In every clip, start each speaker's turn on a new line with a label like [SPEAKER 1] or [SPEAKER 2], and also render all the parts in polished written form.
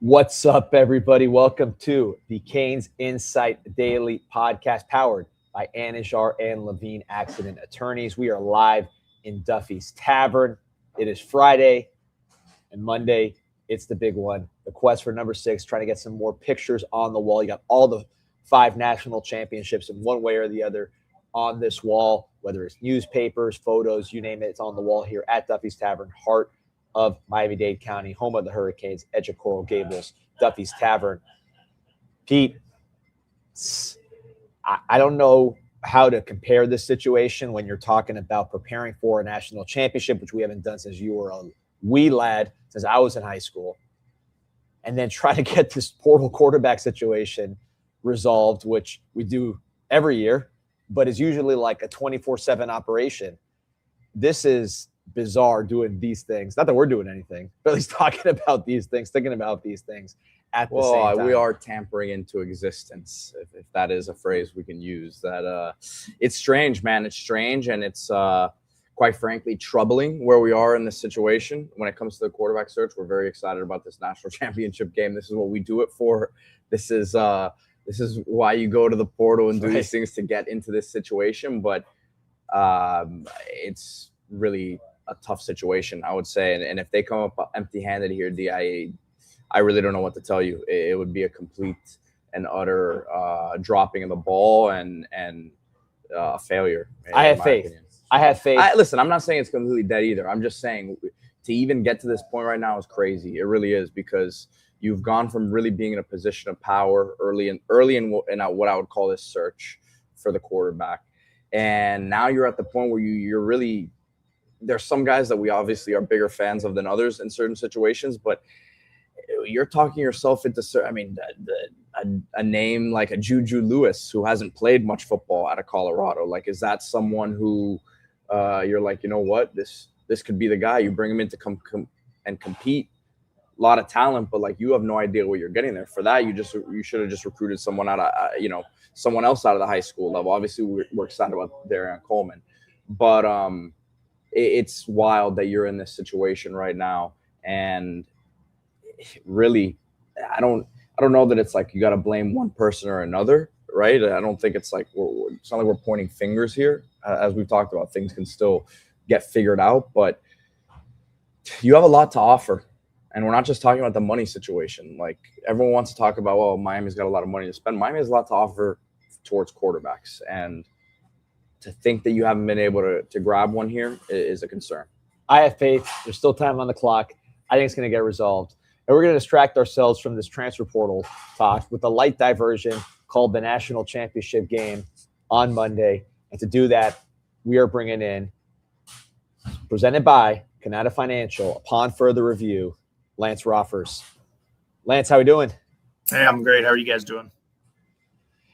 [SPEAKER 1] What's up, everybody? Welcome to the CanesInSight Daily podcast powered by Anijar and Levine Accident Attorneys. We are live in Duffy's Tavern. It is Friday, and Monday, it's the big one. The quest for number 6, trying to get some more pictures on the wall. You got all the 5 national championships in one way or the other on this wall, whether it's newspapers, photos, you name it, it's on the wall here at Duffy's Tavern, heart of Miami-Dade County, home of the Hurricanes, edge of Coral Gables, Duffy's Tavern. Pete, I don't know how to compare this situation when you're talking about preparing for a national championship, which we haven't done since you were a wee lad, since I was in high school, and then try to get this portal quarterback situation resolved, which we do every year, but is usually like a 24/7 operation. This is bizarre doing these things. Not that we're doing anything, but at least talking about these things, thinking about these things at the same time.
[SPEAKER 2] We are tampering into existence, if that is a phrase we can use. That it's strange, man. It's strange, and it's quite frankly troubling where we are in this situation when it comes to the quarterback search. We're very excited about this national championship game. This is what we do it for. This is why you go to the portal and do these things, to get into this situation. But it's really a tough situation, I would say. And if they come up empty-handed here, I really don't know what to tell you. It would be a complete and utter dropping of the ball and a failure.
[SPEAKER 1] I have faith.
[SPEAKER 2] Listen, I'm not saying it's completely dead either. I'm just saying to even get to this point right now is crazy. It really is, because you've gone from really being in a position of power early in what I would call this search for the quarterback. And now you're at the point where you're really – there's some guys that we obviously are bigger fans of than others in certain situations, but you're talking yourself into – I mean, a name like a Juju Lewis, who hasn't played much football out of Colorado. Like, is that someone who you're like, you know what, this could be the guy? You bring him in to come and compete. A lot of talent, but like, you have no idea what you're getting there. For that, you should have just recruited someone out of someone else out of the high school level. Obviously, we're excited about Darian Coleman, but it's wild that you're in this situation right now. And really, I don't know that it's like you got to blame one person or another, right? I don't think it's like it's not like we're pointing fingers here. As we've talked about, things can still get figured out, but you have a lot to offer. And we're not just talking about the money situation. Like, everyone wants to talk about, well, Miami's got a lot of money to spend. Miami has a lot to offer towards quarterbacks. And to think that you haven't been able to grab one here is a concern.
[SPEAKER 1] I have faith. There's still time on the clock. I think it's going to get resolved. And we're going to distract ourselves from this transfer portal talk with a light diversion called the National Championship game on Monday. And to do that, we are bringing in, presented by Canada Financial, upon further review, Lance Roffers. Lance, how we doing?
[SPEAKER 3] Hey, I'm great. How are you guys doing?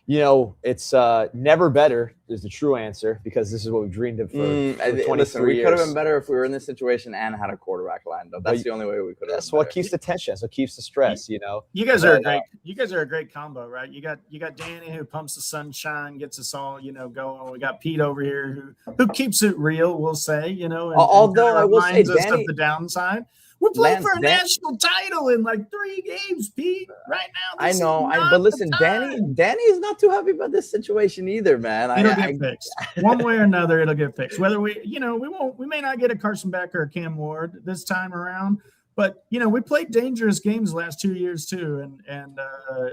[SPEAKER 1] You know, it's never better is the true answer, because this is what we've dreamed of for 23 years.
[SPEAKER 2] We could have been better if we were in this situation and had a quarterback lined up. That's the only way we could have.
[SPEAKER 1] That's what keeps the tension. That's what keeps the stress. You know,
[SPEAKER 3] you guys are great. You guys are a great combo, right? You got Danny, who pumps the sunshine, gets us all going. We got Pete over here who keeps it real. We'll say,
[SPEAKER 2] although I will say, Danny,
[SPEAKER 3] of the downside. We're playing for a national title in like 3 games, Pete. Right now,
[SPEAKER 2] I know. But listen, Danny is not too happy about this situation either, man.
[SPEAKER 3] It'll get fixed one way or another. It'll get fixed. Whether we may not get a Carson Beck or a Cam Ward this time around, but we played dangerous games the last 2 years too, and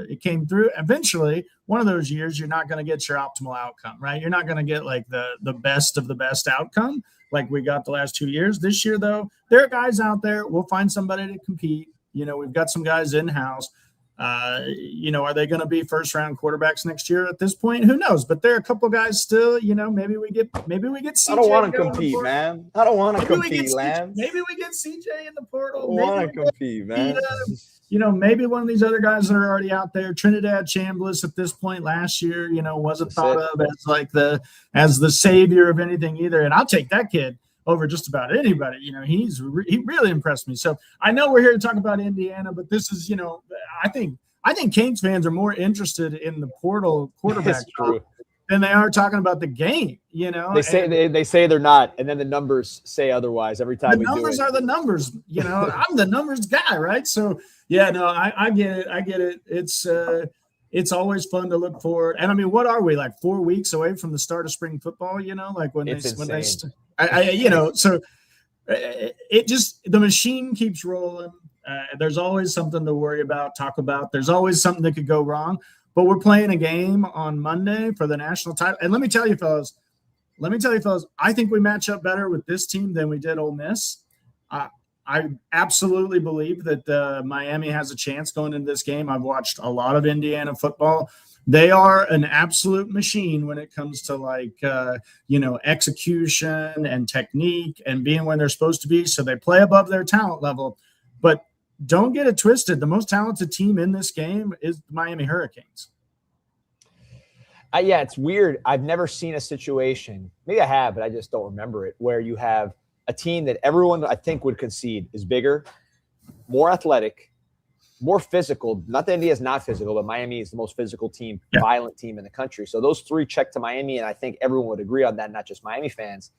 [SPEAKER 3] it came through. Eventually, one of those years, you're not going to get your optimal outcome, right? You're not going to get like the best of the best outcome like we got the last 2 years. This year, though, there are guys out there. We'll find somebody to compete. We've got some guys in-house. Are they going to be first-round quarterbacks next year at this point? Who knows? But there are a couple guys still, maybe we get CJ.
[SPEAKER 2] I don't want to compete, man. I don't want to compete, Lance.
[SPEAKER 3] Maybe we get CJ in the portal.
[SPEAKER 2] I don't want to compete, man.
[SPEAKER 3] Maybe one of these other guys that are already out there. Trinidad Chambliss at this point last year, wasn't thought of as the savior of anything either. And I'll take that kid over just about anybody. He really impressed me. So I know we're here to talk about Indiana, but this is, I think Canes fans are more interested in the portal quarterback than they are talking about the game. You know,
[SPEAKER 1] they say they're not, and then the numbers say otherwise every time.
[SPEAKER 3] The numbers are the numbers. You know, I'm the numbers guy, right? So yeah, no, I get it. I get it. It's always fun to look forward. And I mean, what are we, like 4 weeks away from the start of spring football? You know, like when you know, so it just, the machine keeps rolling. There's always something to worry about, talk about. There's always something that could go wrong. But we're playing a game on Monday for the national title. And let me tell you, fellas, I think we match up better with this team than we did Ole Miss. I absolutely believe that Miami has a chance going into this game. I've watched a lot of Indiana football. They are an absolute machine when it comes to execution and technique and being where they're supposed to be. So they play above their talent level. But don't get it twisted. The most talented team in this game is the Miami Hurricanes.
[SPEAKER 1] Yeah, it's weird. I've never seen a situation, maybe I have, but I just don't remember it, where you have a team that everyone I think would concede is bigger, more athletic, more physical. Not that India is not physical, but Miami is the most physical team, violent team in the country. So those three check to Miami, and I think everyone would agree on that, not just Miami fans.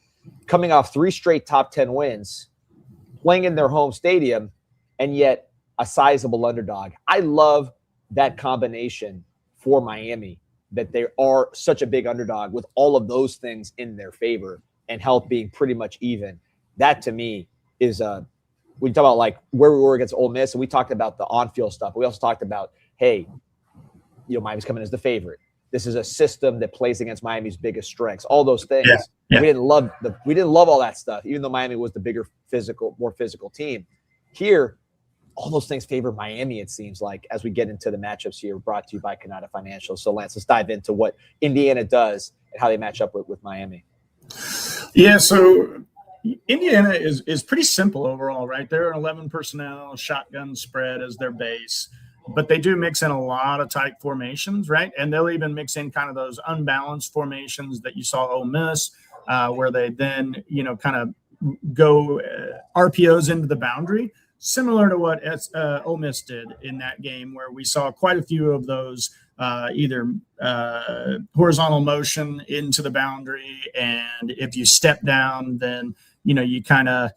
[SPEAKER 1] Coming off 3 straight top 10 wins, playing in their home stadium, and yet a sizable underdog. I love that combination for Miami, that they are such a big underdog with all of those things in their favor and health being pretty much even. That to me is we talk about like where we were against Ole Miss, and we talked about the on-field stuff. We also talked about, hey, Miami's coming as the favorite. This is a system that plays against Miami's biggest strengths. All those things. Yeah. We didn't love all that stuff, even though Miami was the bigger more physical team. Here, all those things favor Miami, it seems like, as we get into the matchups here, brought to you by Canada Financial. So, Lance, let's dive into what Indiana does and how they match up with Miami.
[SPEAKER 3] Yeah, so Indiana is pretty simple overall, right? They're an 11 personnel, shotgun spread as their base, but they do mix in a lot of tight formations, right? And they'll even mix in kind of those unbalanced formations that you saw Ole Miss, where they then, kind of go RPOs into the boundary, similar to what Ole Miss did in that game, where we saw quite a few of those either horizontal motion into the boundary, and if you step down, then you kind of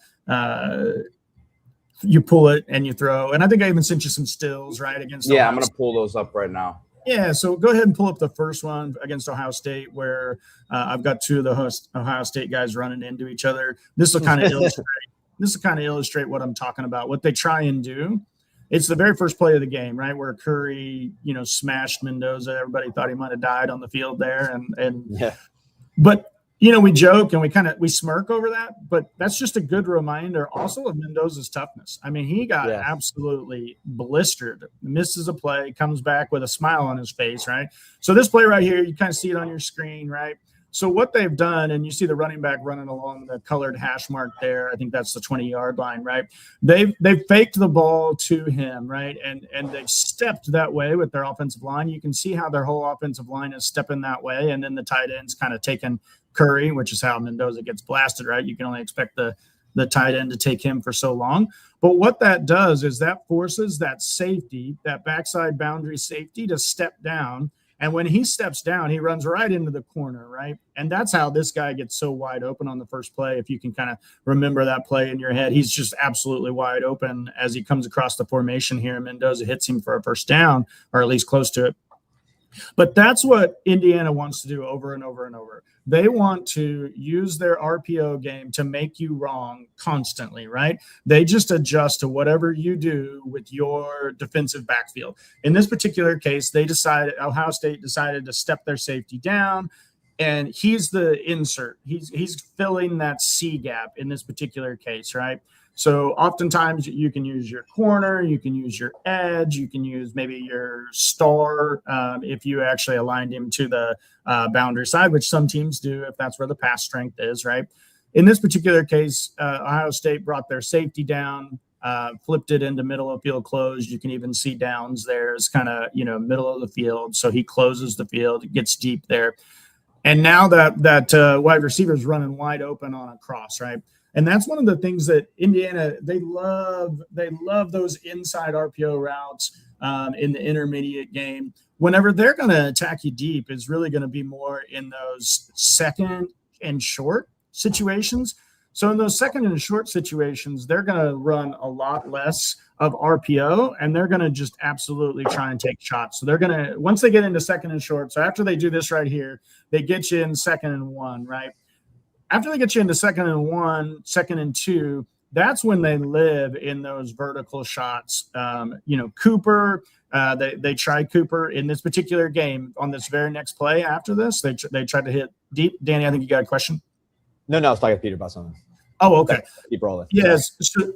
[SPEAKER 3] you pull it and you throw. And I think I even sent you some stills, right, against
[SPEAKER 2] Ohio I'm going to pull those up right now.
[SPEAKER 3] Yeah, so go ahead and pull up the first one against Ohio State, where I've got 2 of the Ohio State guys running into each other. This will kind of illustrate what I'm talking about. What they try and do. It's the very first play of the game, right, where Curry, smashed Mendoza. Everybody thought he might have died on the field there, but we joke and we smirk over that, but that's just a good reminder also of Mendoza's toughness. I mean, he got absolutely blistered, misses a play, comes back with a smile on his face, right? So this play right here, you kind of see it on your screen, right? So what they've done, and you see the running back running along the colored hash mark there. I think that's the 20-yard line, right? They've faked the ball to him, right? And they've stepped that way with their offensive line. You can see how their whole offensive line is stepping that way, and then the tight end's kind of taking Curry, which is how Mendoza gets blasted, right? You can only expect the tight end to take him for so long. But what that does is that forces that safety, that backside boundary safety, to step down. And when he steps down, he runs right into the corner, right? And that's how this guy gets so wide open on the first play. If you can kind of remember that play in your head, he's just absolutely wide open as he comes across the formation here. Mendoza hits him for a first down, or at least close to it. But that's what Indiana wants to do over and over and over. They want to use their RPO game to make you wrong constantly, right? They just adjust to whatever you do with your defensive backfield. In this particular case, Ohio State decided to step their safety down, and he's the insert. He's filling that C gap in this particular case, right? So oftentimes you can use your corner, you can use your edge, you can use maybe your star if you actually aligned him to the boundary side, which some teams do if that's where the pass strength is, right? In this particular case, Ohio State brought their safety down, flipped it into middle of field closed. You can even see Downs there is kind of, middle of the field. So he closes the field, it gets deep there. And now that wide receiver is running wide open on a cross, right? And that's one of the things that Indiana, they love those inside RPO routes in the intermediate game. Whenever they're going to attack you deep, is really going to be more in those second and short situations. So in those second and short situations, they're going to run a lot less of RPO, and they're going to just absolutely try and take shots. So they're going to, once they get into second and short, so after they do this right here, they get you in second and one, right? After they get you into second and one, second and two, that's when they live in those vertical shots. Cooper, they tried Cooper in this particular game on this very next play after this. They tried to hit deep. Danny, I think you got a question.
[SPEAKER 1] No, I was talking to Peter about something.
[SPEAKER 3] Oh, okay.
[SPEAKER 1] Keep rolling.
[SPEAKER 3] Yes. So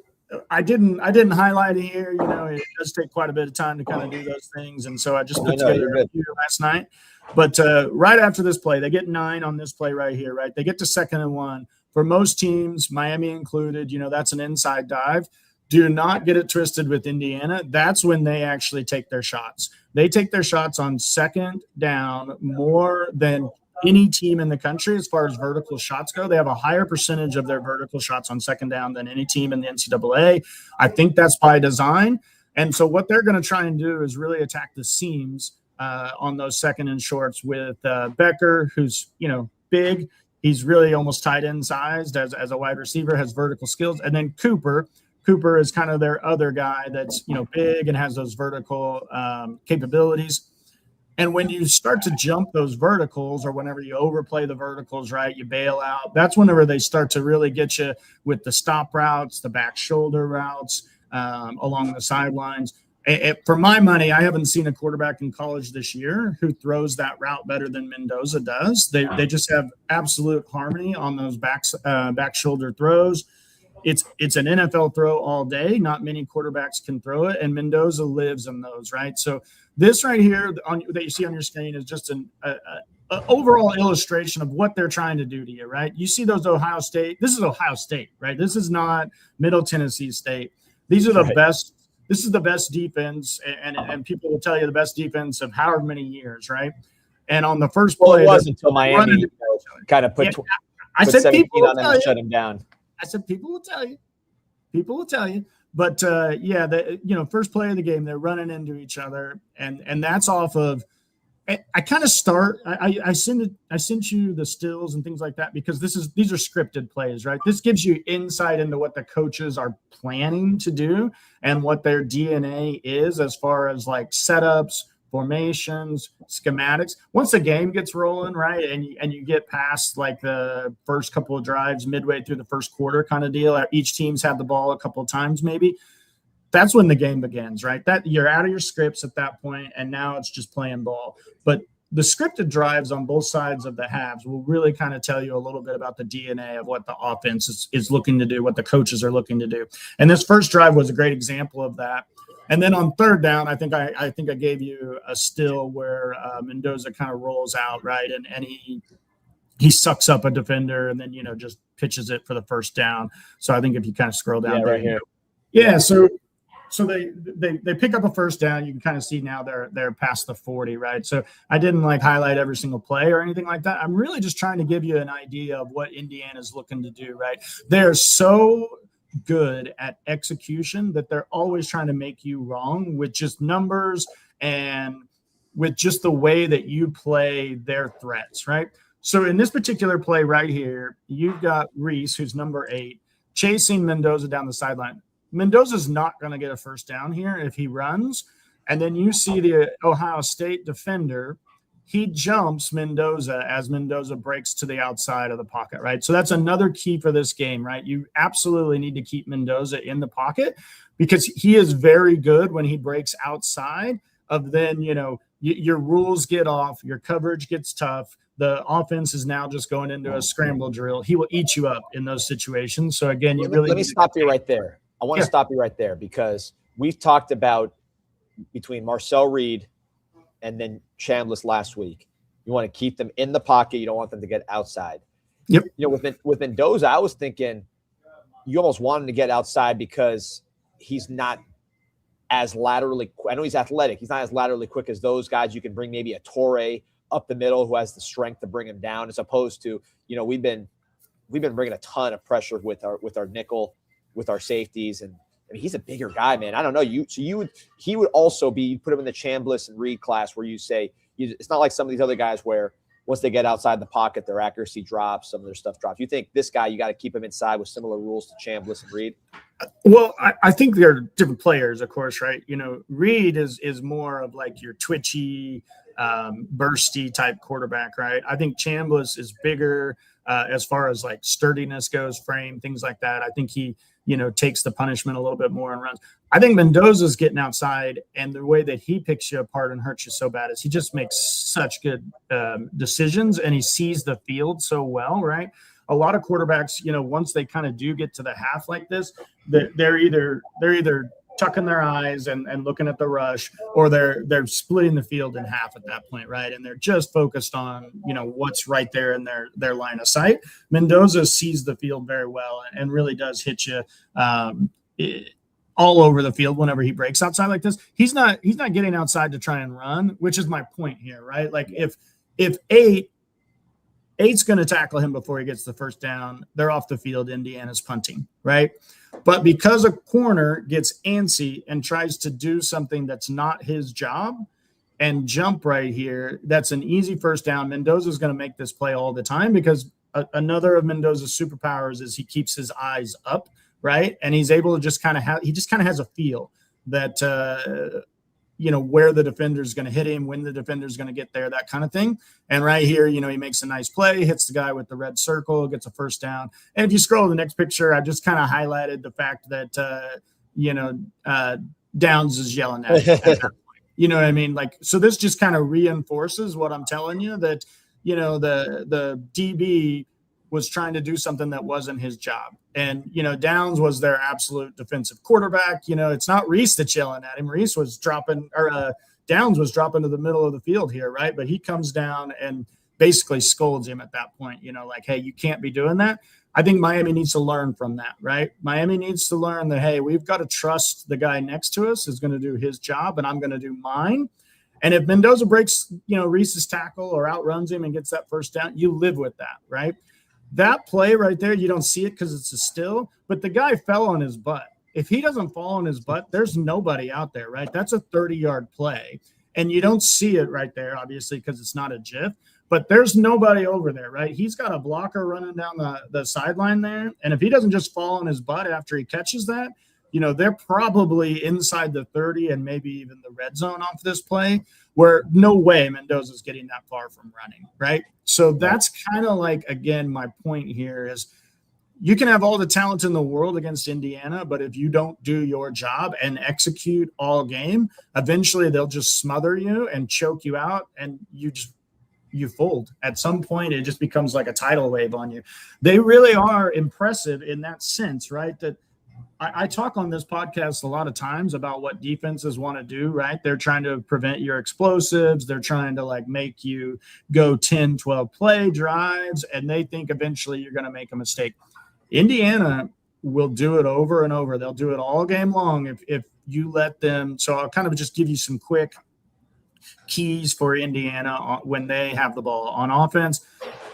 [SPEAKER 3] I didn't highlight it here. It does take quite a bit of time to kind of do those things. And so I just put together a few last night. But right after this play, they get 9 on this play right here, right? They get to second and one. For most teams, Miami included, that's an inside dive. Do not get it twisted with Indiana. That's when they actually take their shots. They take their shots on second down more than any team in the country as far as vertical shots go. They have a higher percentage of their vertical shots on second down than any team in the NCAA. I think that's by design. And so what they're going to try and do is really attack the seams on those second and shorts with Becker, who's, big. He's really almost tight end sized as a wide receiver, has vertical skills. And then Cooper is kind of their other guy that's, big and has those vertical capabilities. And when you start to jump those verticals, or whenever you overplay the verticals, right, you bail out, that's whenever they start to really get you with the stop routes, the back shoulder routes along the sidelines. For my money, I haven't seen a quarterback in college this year who throws that route better than Mendoza does. They just have absolute harmony on those back shoulder throws. It's an NFL throw all day. Not many quarterbacks can throw it, and Mendoza lives in those, right? So this right here that you see on your screen is just an overall illustration of what they're trying to do to you, right? You see those Ohio State. This is Ohio State, right? This is not Middle Tennessee State. These are the best. This is the best defense, and people will tell you the best defense of however many years, right? And on the first play,
[SPEAKER 1] it was until Miami kind of put
[SPEAKER 3] I said
[SPEAKER 1] 17
[SPEAKER 3] people
[SPEAKER 1] on them and shut him down.
[SPEAKER 3] I said people will tell you. People will tell you. But first play of the game, they're running into each other, and that's off of. I kind of start. I sent you the stills and things like that because these are scripted plays, right? This gives you insight into what the coaches are planning to do and what their DNA is as far as like setups, formations, schematics. Once the game gets rolling, right, and you get past like the first couple of drives, midway through the first quarter kind of deal, each team's had the ball a couple of times maybe. That's when the game begins, right? That you're out of your scripts at that point, and now it's just playing ball. But the scripted drives on both sides of the halves will really kind of tell you a little bit about the DNA of what the offense is looking to do, what the coaches are looking to do. And this first drive was a great example of that. And then on third down, I think I gave you a still where Mendoza kind of rolls out, right, and he sucks up a defender and then just pitches it for the first down. So I think if you kind of scroll down
[SPEAKER 1] right here,
[SPEAKER 3] So they pick up a first down. You can kind of see now they're past the 40, right? So I didn't highlight every single play or anything like that. I'm really just trying to give you an idea of what Indiana's looking to do, right? They're so good at execution that they're always trying to make you wrong with just numbers and with just the way that you play their threats, right? So in this particular play right here, you've got Reese, who's number 8, chasing Mendoza down the sideline. Mendoza's not going to get a first down here if he runs. And then you see the Ohio State defender. He jumps Mendoza as Mendoza breaks to the outside of the pocket, right? So that's another key for this game, right? You absolutely need to keep Mendoza in the pocket because he is very good when he breaks outside of then, your rules get off, your coverage gets tough. The offense is now just going into a scramble drill. He will eat you up in those situations. So again,
[SPEAKER 1] let me stop you right there. I want to stop you right there because we've talked about between Marcel Reed and then Chambliss last week. You want to keep them in the pocket. You don't want them to get outside.
[SPEAKER 3] Yep.
[SPEAKER 1] With Mendoza, I was thinking you almost want him to get outside because he's not as laterally – I know he's athletic. He's not as laterally quick as those guys. You can bring maybe a Torre up the middle who has the strength to bring him down as opposed to, we've been we've been bringing a ton of pressure with our nickel, with our safeties, and I mean, he's a bigger guy, man. I don't know he would also be, you put him in the Chambliss and Reed class where you say it's not like some of these other guys where once they get outside the pocket, their accuracy drops, some of their stuff drops. You think this guy, you got to keep him inside with similar rules to Chambliss and Reed?
[SPEAKER 3] Well, I think they're different players, of course, right? You know, Reed is more of like your twitchy, bursty type quarterback, right? I think Chambliss is bigger as far as like sturdiness goes, frame, things like that. I think he, you know, takes the punishment a little bit more and runs. I think Mendoza's getting outside, and the way that he picks you apart and hurts you so bad is he just makes such good decisions, and he sees the field so well, right? A lot of quarterbacks, you know, once they kind of do get to the half like this, they're either tucking their eyes and looking at the rush, or they're splitting the field in half at that point, right? And they're just focused on, you know, what's right there in their line of sight. Mendoza sees the field very well and really does hit you all over the field whenever he breaks outside like this. He's not getting outside to try and run, which is my point here, right? Like if Eight's going to tackle him before he gets the first down, they're off the field. Indiana's punting, right? But because a corner gets antsy and tries to do something that's not his job and jump right here, that's an easy first down. Mendoza's going to make this play all the time because another of Mendoza's superpowers is he keeps his eyes up, right? And he's able to just kind of has a feel that, you know, where the defender's going to hit him, when the defender's going to get there, that kind of thing. And right here, you know, he makes a nice play, hits the guy with the red circle, gets a first down. And if you scroll to the next picture, I just kind of highlighted the fact that, you know, Downs is yelling at him at that point. You know what I mean? Like, so this just kind of reinforces what I'm telling you, that, you know, the DB was trying to do something that wasn't his job. And, you know, Downs was their absolute defensive quarterback. You know, it's not Reese that's yelling at him. Reese was dropping, or Downs was dropping to the middle of the field here, right? But he comes down and basically scolds him at that point, you know, like, hey, you can't be doing that. I think Miami needs to learn from that, right? Miami needs to learn that, hey, we've got to trust the guy next to us is going to do his job, and I'm going to do mine. And if Mendoza breaks, you know, Reese's tackle or outruns him and gets that first down, you live with that, right? That play right there, you don't see it because it's a still, but the guy fell on his butt. If he doesn't fall on his butt, there's nobody out there, right? That's a 30-yard play. And you don't see it right there, obviously, because it's not a GIF, but there's nobody over there, right? He's got a blocker running down the sideline there. And if he doesn't just fall on his butt after he catches that, you know, they're probably inside the 30 and maybe even the red zone off this play, where no way Mendoza's getting that far from running, right? So that's kind of like, again, my point here is you can have all the talent in the world against Indiana, but if you don't do your job and execute all game, eventually they'll just smother you and choke you out, and you fold. At some point, it just becomes like a tidal wave on you. They really are impressive in that sense, right? That I talk on this podcast a lot of times about what defenses want to do, right? They're trying to prevent your explosives. They're trying to like make you go 10, 12 play drives, and they think eventually you're going to make a mistake. Indiana will do it over and over. They'll do it all game long if you let them. So I'll kind of just give you some quick keys for Indiana when they have the ball on offense.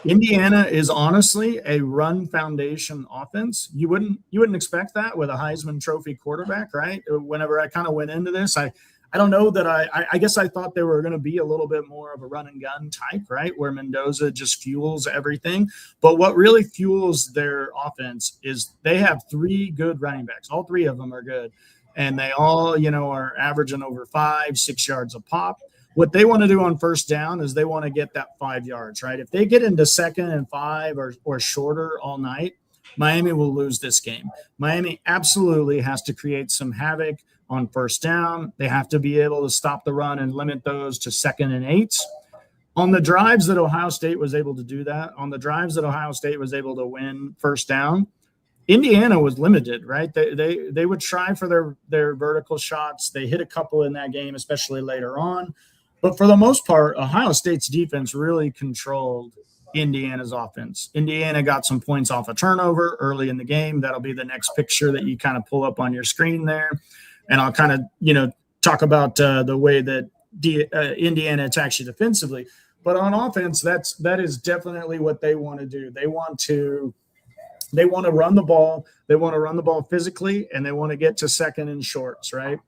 [SPEAKER 3] Indiana is honestly a run foundation offense. You wouldn't expect that with a Heisman Trophy quarterback, right? Whenever I kind of went into this, I don't know that I guess I thought they were going to be a little bit more of a run and gun type, right? Where Mendoza just fuels everything. But what really fuels their offense is they have three good running backs. All three of them are good. And they all, you know, are averaging over 5-6 yards a pop. What they want to do on first down is they want to get that 5 yards, right? If they get into 2nd and 5 or shorter all night, Miami will lose this game. Miami absolutely has to create some havoc on first down. They have to be able to stop the run and limit those to 2nd and 8s. On the drives that Ohio State was able to do that, on the drives that Ohio State was able to win first down, Indiana was limited, right? They would try for their vertical shots. They hit a couple in that game, especially later on. But for the most part, Ohio State's defense really controlled Indiana's offense. Indiana got some points off a turnover early in the game. That'll be the next picture that you kind of pull up on your screen there. And I'll kind of, you know, talk about the way that Indiana attacks you defensively. But on offense, that is definitely what they want to do. They want to They want to run the ball. They want to run the ball physically, and they want to get to second and shorts, right?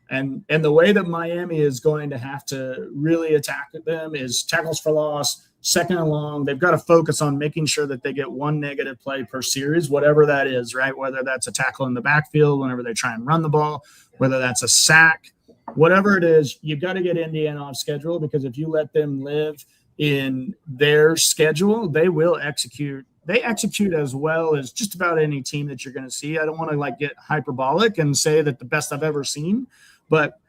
[SPEAKER 3] And the way that Miami is going to have to really attack them is tackles for loss, second and long. They've got to focus on making sure that they get one negative play per series, whatever that is, right? Whether that's a tackle in the backfield, whenever they try and run the ball, whether that's a sack, whatever it is, you've got to get Indiana off schedule, because if you let them live in their schedule, they will execute. They execute as well as just about any team that you're going to see. I don't want to like get hyperbolic and say that the best I've ever seen, but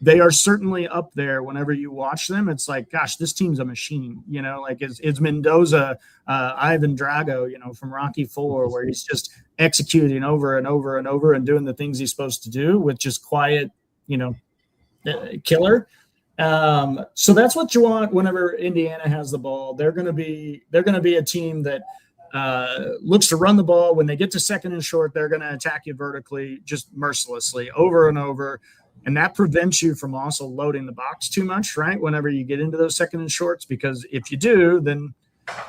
[SPEAKER 3] they are certainly up there. Whenever you watch them, it's like, gosh, this team's a machine, you know, like it's Mendoza, Ivan Drago, you know, from Rocky IV, where he's just executing over and over and over and doing the things he's supposed to do with just quiet, you know, killer. So that's what you want whenever Indiana has the ball. They're going to be a team that looks to run the ball. When they get to second and short, they're going to attack you vertically, just mercilessly over and over. And that prevents you from also loading the box too much, right? Whenever you get into those second and shorts, because if you do, then,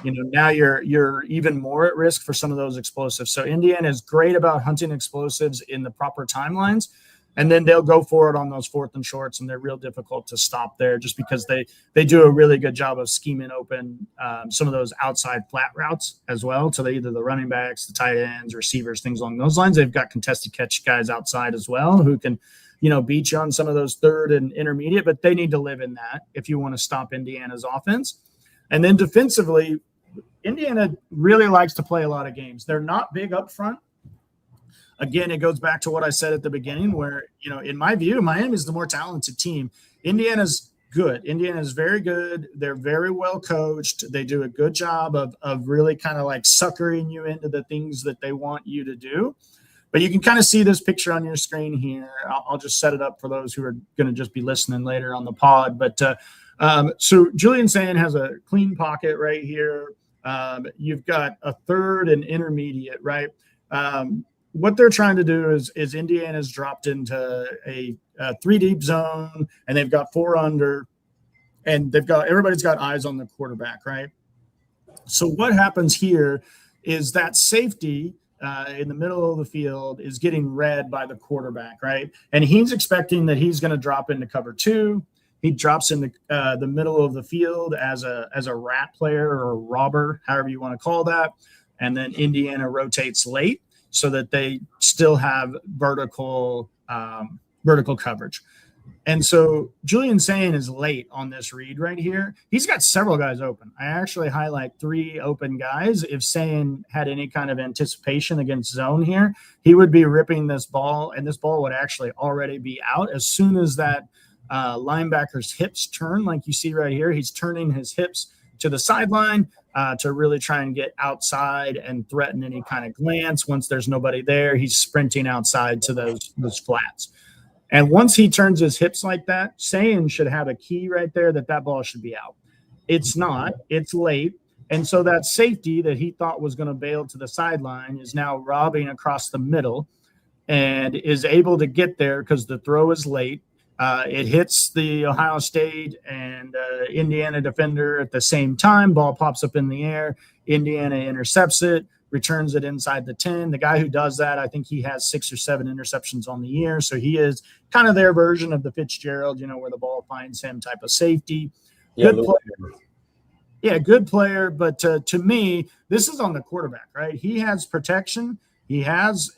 [SPEAKER 3] you know, now you're even more at risk for some of those explosives. So Indiana is great about hunting explosives in the proper timelines. And then they'll go for it on those fourth and shorts, and they're real difficult to stop there, just because they do a really good job of scheming open some of those outside flat routes as well. So they either the running backs, the tight ends, receivers, things along those lines. They've got contested catch guys outside as well who can, you know, beat you on some of those third and intermediate, but they need to live in that if you want to stop Indiana's offense. And then defensively, Indiana really likes to play a lot of games. They're not big up front. Again, it goes back to what I said at the beginning, where, you know, in my view, Miami's the more talented team. Indiana's good. Indiana's very good. They're very well coached. They do a good job of really kind of like suckering you into the things that they want you to do. But you can kind of see this picture on your screen here. I'll just set it up for those who are going to just be listening later on the pod. But so Julian Sand has a clean pocket right here. You've got a third and intermediate, right? What they're trying to do is Indiana's dropped into a 3-deep zone, and they've got 4 under, and everybody's got eyes on the quarterback, right? So what happens here is that safety in the middle of the field is getting read by the quarterback, right? And he's expecting that he's going to drop into cover 2. He drops in the middle of the field as a rat player or a robber, however you want to call that, and then Indiana rotates late, so that they still have vertical coverage. And so Julian Sand is late on this read right here. He's got several guys open. I actually highlight 3 open guys. If Sand had any kind of anticipation against zone here, he would be ripping this ball, and this ball would actually already be out. As soon as that linebacker's hips turn, like you see right here, he's turning his hips to the sideline to really try and get outside and threaten any kind of glance. Once there's nobody there, he's sprinting outside to those flats. And once he turns his hips like that, Sand should have a key right there that ball should be out. It's not. It's late. And so that safety that he thought was going to bail to the sideline is now robbing across the middle and is able to get there because the throw is late. It hits the Ohio State and Indiana defender at the same time. Ball pops up in the air. Indiana intercepts it, returns it inside the 10. The guy who does that, I think he has 6 or 7 interceptions on the year. So he is kind of their version of the Fitzgerald, you know, where the ball finds him type of safety.
[SPEAKER 1] Yeah,
[SPEAKER 3] good player. Yeah, good player. But to me, this is on the quarterback, right? He has protection. He has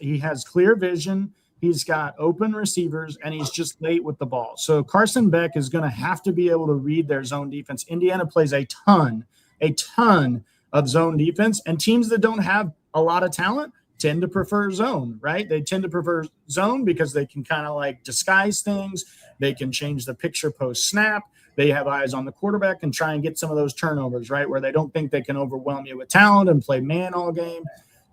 [SPEAKER 3] clear vision. He's got open receivers, and he's just late with the ball. So Carson Beck is going to have to be able to read their zone defense. Indiana plays a ton of zone defense, and teams that don't have a lot of talent tend to prefer zone, right? They tend to prefer zone because they can kind of like disguise things. They can change the picture post snap. They have eyes on the quarterback and try and get some of those turnovers, right, where they don't think they can overwhelm you with talent and play man all game.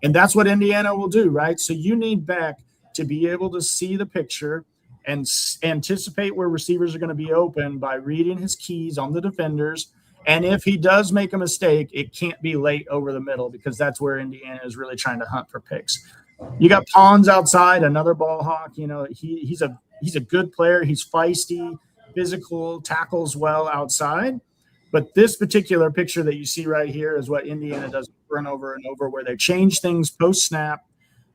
[SPEAKER 3] And that's what Indiana will do, right? So you need Beck to be able to see the picture and anticipate where receivers are going to be open by reading his keys on the defenders. And if he does make a mistake, it can't be late over the middle, because that's where Indiana is really trying to hunt for picks. You got Pons outside, another ball hawk. You know, he's a good player. He's feisty, physical, tackles well outside. But this particular picture that you see right here is what Indiana does over and over and over, where they change things post snap.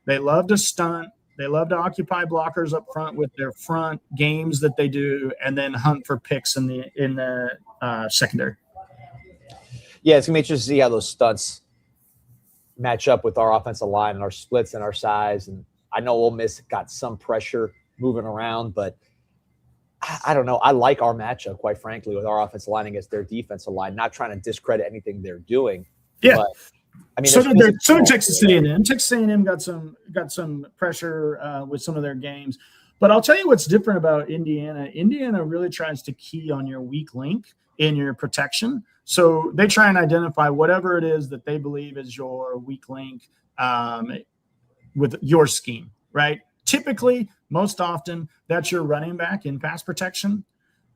[SPEAKER 3] They love to stunt. They love to occupy blockers up front with their front games that they do, and then hunt for picks in the secondary.
[SPEAKER 1] Yeah, it's gonna be interesting to see how those stunts match up with our offensive line and our splits and our size. And I know Ole Miss got some pressure moving around, but I don't know. I like our matchup, quite frankly, with our offensive line against their defensive line. Not trying to discredit anything they're doing.
[SPEAKER 3] Yeah.
[SPEAKER 1] But, I mean,
[SPEAKER 3] so did Texas A&M. Texas A&M got some pressure with some of their games. But I'll tell you what's different about Indiana. Indiana really tries to key on your weak link in your protection. So they try and identify whatever it is that they believe is your weak link with your scheme, right? Typically, most often, that's your running back in pass protection.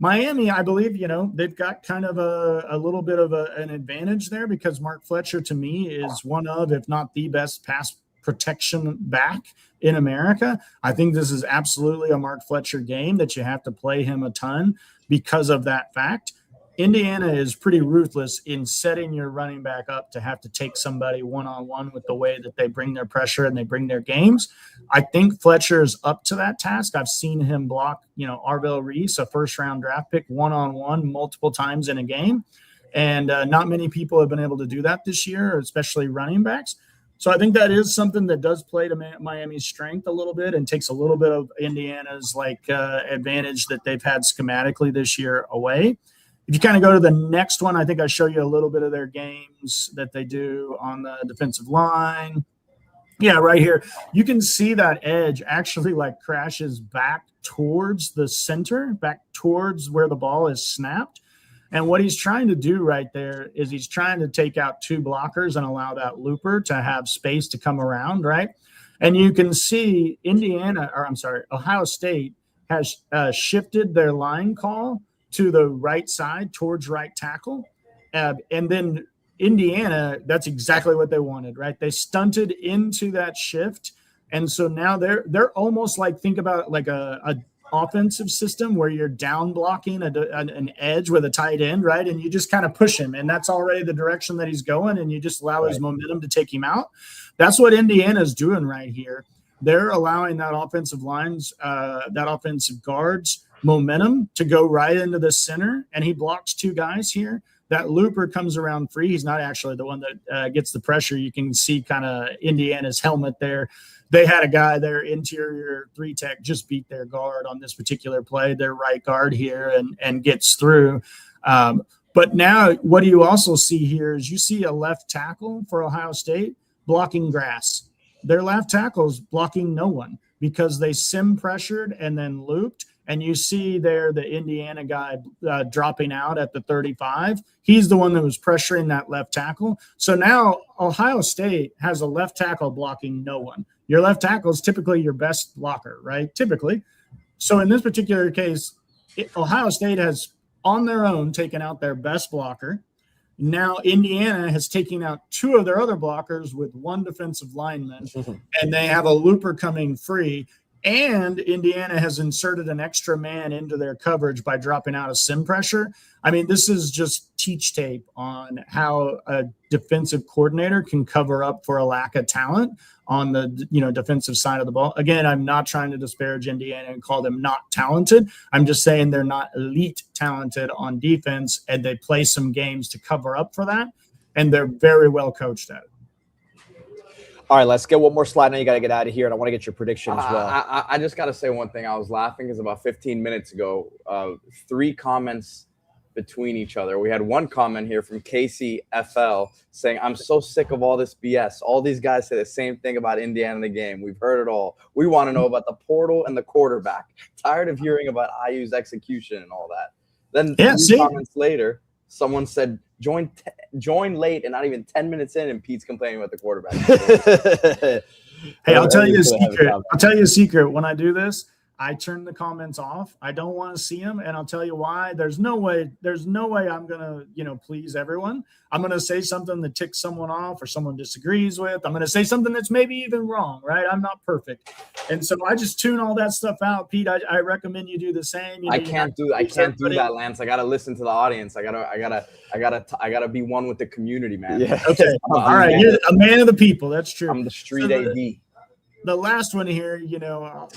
[SPEAKER 3] Miami, I believe, they've got kind of a little bit of an advantage there because Mark Fletcher, to me, is one of, if not the best pass protection back in America. I think this is absolutely a Mark Fletcher game that you have to play him a ton because of that fact. Indiana is pretty ruthless in setting your running back up to have to take somebody one-on-one with the way that they bring their pressure and they bring their games. I think Fletcher is up to that task. I've seen him block, Arvell Reese, a first-round draft pick, one-on-one multiple times in a game. And not many people have been able to do that this year, especially running backs. So I think that is something that does play to Miami's strength a little bit and takes a little bit of Indiana's advantage that they've had schematically this year away. If you kind of go to the next one, I think I show you a little bit of their games that they do on the defensive line. Yeah, right here. You can see that edge actually crashes back towards the center, back towards where the ball is snapped. And what he's trying to do right there is he's trying to take out two blockers and allow that looper to have space to come around, right? And you can see Ohio State has shifted their line call to the right side towards right tackle. And then Indiana, that's exactly what they wanted, right? They stunted into that shift. And so now they're almost think about it like a offensive system where you're down blocking an edge with a tight end, right? And you just kind of push him, and that's already the direction that he's going, and you just allow his momentum to take him out. That's what Indiana's doing right here. They're allowing that offensive lines, that offensive guards momentum to go right into the center, and he blocks two guys here. That looper comes around free. He's not actually the one that gets the pressure. You can see kind of Indiana's helmet there. They had a guy there, interior 3-tech, just beat their guard on this particular play, their right guard here, and gets through. But now what you also see here is you see a left tackle for Ohio State blocking grass. Their left tackle's blocking no one because they sim pressured and then looped. And you see there the Indiana guy dropping out at the 35. He's the one that was pressuring that left tackle. So now Ohio State has a left tackle blocking no one. Your left tackle is typically your best blocker, right? Typically. So in this particular case, Ohio State has on their own taken out their best blocker. Now Indiana has taken out two of their other blockers with one defensive lineman, and they have a looper coming free. And Indiana has inserted an extra man into their coverage by dropping out a sim pressure. I mean, this is just teach tape on how a defensive coordinator can cover up for a lack of talent on the defensive side of the ball. Again, I'm not trying to disparage Indiana and call them not talented. I'm just saying they're not elite talented on defense, and they play some games to cover up for that, and they're very well coached at it.
[SPEAKER 1] All right, let's get one more slide. Now you got to get out of here, and I want to get your prediction as well.
[SPEAKER 2] I just got to say one thing. I was laughing because about 15 minutes ago, 3 comments between each other. We had one comment here from Casey FL saying, "I'm so sick of all this BS. All these guys say the same thing about Indiana in the game. We've heard it all. We want to know about the portal and the quarterback. Tired of hearing about IU's execution and all that." Then 3 comments later, someone said, join late and not even 10 minutes in, and Pete's complaining about the quarterback.
[SPEAKER 3] Hey, I'll tell you a secret. When I do this, I turn the comments off. I don't want to see them. And I'll tell you why. There's no way I'm going to, please everyone. I'm going to say something that ticks someone off or someone disagrees with. I'm going to say something that's maybe even wrong, right? I'm not perfect. And so I just tune all that stuff out. Pete, I recommend you do the same.
[SPEAKER 2] I can't do that, Lance. I got to listen to the audience. I gotta be one with the community, man.
[SPEAKER 1] Yeah.
[SPEAKER 3] Okay. All right. You're a man of the people. That's true.
[SPEAKER 2] I'm the street AD.
[SPEAKER 3] The last one here,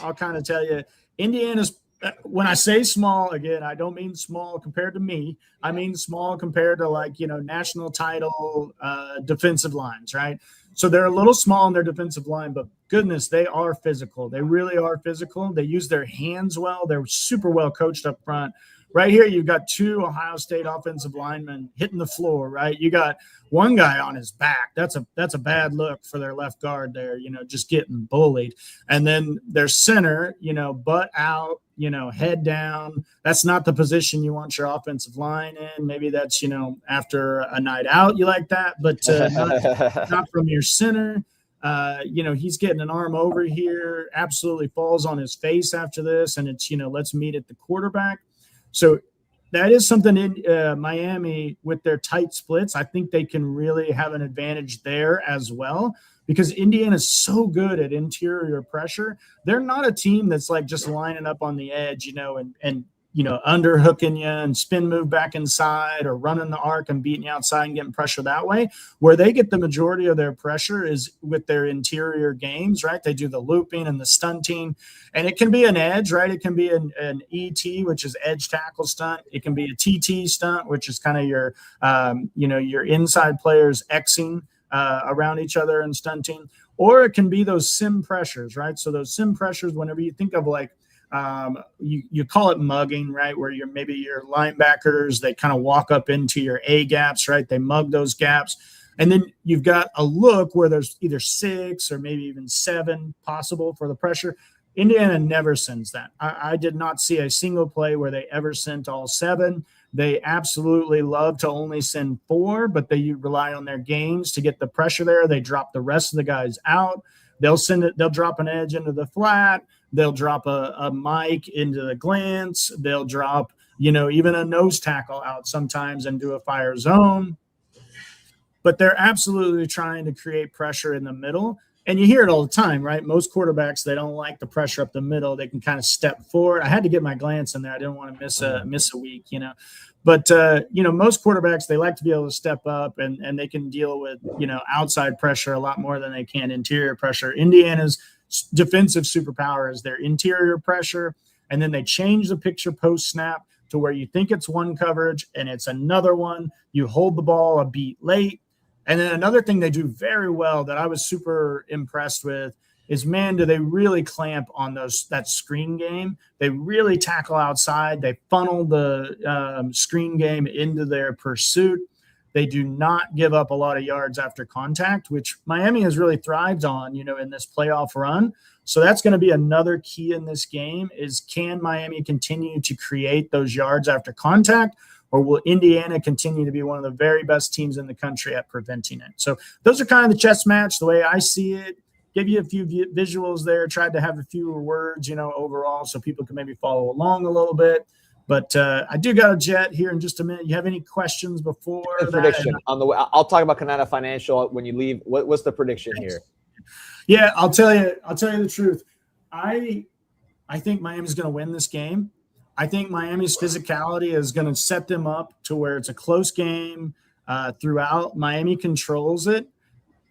[SPEAKER 3] I'll kind of tell you, Indiana's, when I say small, again, I don't mean small compared to me. I mean small compared to national title defensive lines, right? So they're a little small in their defensive line, but goodness, they are physical. They really are physical. They use their hands well. They're super well coached up front. Right here, you've got 2 Ohio State offensive linemen hitting the floor, right? You got one guy on his back. That's a bad look for their left guard there, just getting bullied. And then their center, butt out, head down. That's not the position you want your offensive line in. Maybe that's, after a night out, you like that, but not from your center. He's getting an arm over here, absolutely falls on his face after this. And it's, let's meet at the quarterback. So that is something in Miami with their tight splits. I think they can really have an advantage there as well because Indiana is so good at interior pressure. They're not a team that's just lining up on the edge, and underhooking you and spin move back inside or running the arc and beating you outside and getting pressure that way. Where they get the majority of their pressure is with their interior games, right? They do the looping and the stunting, and it can be an edge, right? It can be an ET, which is edge tackle stunt. It can be a TT stunt, which is kind of your, your inside players Xing around each other and stunting, or it can be those sim pressures, right? So those sim pressures, whenever you think of you call it mugging, right? Where maybe your linebackers, they kind of walk up into your A gaps, right? They mug those gaps. And then you've got a look where there's either 6 or maybe even 7 possible for the pressure. Indiana never sends that. I did not see a single play where they ever sent all 7. They absolutely love to only send 4, but they rely on their games to get the pressure there. They drop the rest of the guys out. They'll drop an edge into the flat. They'll drop a mic into the glance. They'll drop, even a nose tackle out sometimes and do a fire zone. But they're absolutely trying to create pressure in the middle. And you hear it all the time, right? Most quarterbacks, they don't like the pressure up the middle. They can kind of step forward. I had to get my glance in there. I didn't want to miss a week, But, most quarterbacks, they like to be able to step up and they can deal with, outside pressure a lot more than they can interior pressure. Indiana's defensive superpower is their interior pressure. And then they change the picture post snap to where you think it's one coverage and it's another one. You hold the ball a beat late. And then another thing they do very well that I was super impressed with is, man, do they really clamp on that screen game. They really tackle outside. They funnel the screen game into their pursuit. They do not give up a lot of yards after contact, which Miami has really thrived on, in this playoff run. So that's going to be another key in this game is, can Miami continue to create those yards after contact, or will Indiana continue to be one of the very best teams in the country at preventing it? So those are kind of the chess match, the way I see it. Give you a few visuals there, tried to have a few words, overall, so people can maybe follow along a little bit. But I do got a jet here in just a minute. You have any questions before that?
[SPEAKER 1] Prediction on the way. I'll talk about Canada Financial when you leave. What's the prediction here?
[SPEAKER 3] Yeah, I'll tell you the truth. I think Miami's going to win this game. I think Miami's physicality is going to set them up to where it's a close game throughout. Miami controls it.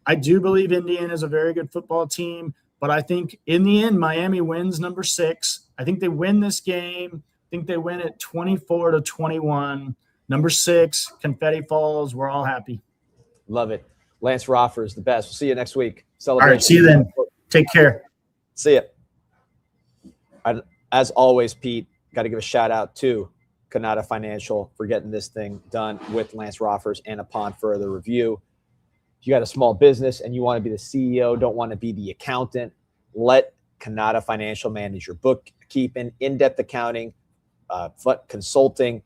[SPEAKER 3] I do believe Indiana is a very good football team, but I think in the end, Miami wins number 6. I think they win this game. I think they win it 24-21. Number 6, confetti falls. We're all happy.
[SPEAKER 1] Love it. Lance Roffers, the best. We'll see you next week.
[SPEAKER 3] Celebration. All right, see you then. Take care.
[SPEAKER 1] See ya. As always, Pete, got to give a shout out to Canada Financial for getting this thing done with Lance Roffers and upon further review. If you got a small business and you want to be the CEO, don't want to be the accountant, let Canada Financial manage your bookkeeping, in-depth accounting, consulting,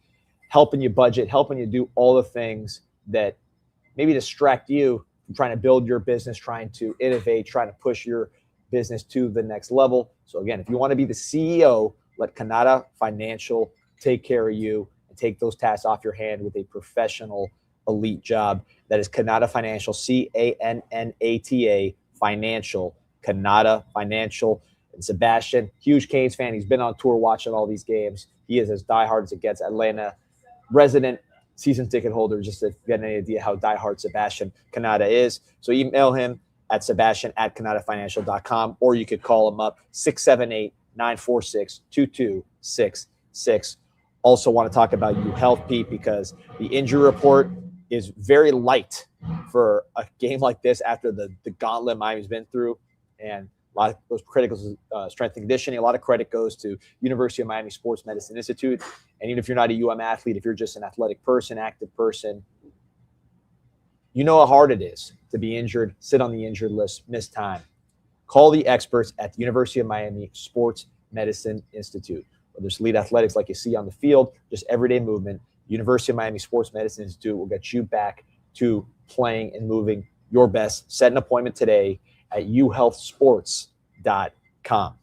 [SPEAKER 1] helping you budget, helping you do all the things that maybe distract you from trying to build your business, trying to innovate, trying to push your business to the next level. So again, if you want to be the CEO, let Kanata Financial take care of you and take those tasks off your hand with a professional elite job. That is Kanata Financial, Cannata Financial, Kanata Financial. And Sebastian, huge Canes fan. He's been on tour watching all these games. He is as diehard as it gets. Atlanta resident season ticket holder, just to get an idea how diehard Sebastian Kanata is. So email him at sebastian@kanatafinancial.com, or you could call him up 678-946-2266. Also want to talk about U Health, Pete, because the injury report is very light for a game like this after the gauntlet Miami's been through. And a lot of those critical strength and conditioning, a lot of credit goes to University of Miami Sports Medicine Institute. And even if you're not a UM athlete, if you're just an athletic person, active person, you know how hard it is to be injured, sit on the injured list, miss time. Call the experts at the University of Miami Sports Medicine Institute. Whether it's elite athletics like you see on the field, just everyday movement, University of Miami Sports Medicine Institute will get you back to playing and moving your best. Set an appointment today at uhealthsports.com.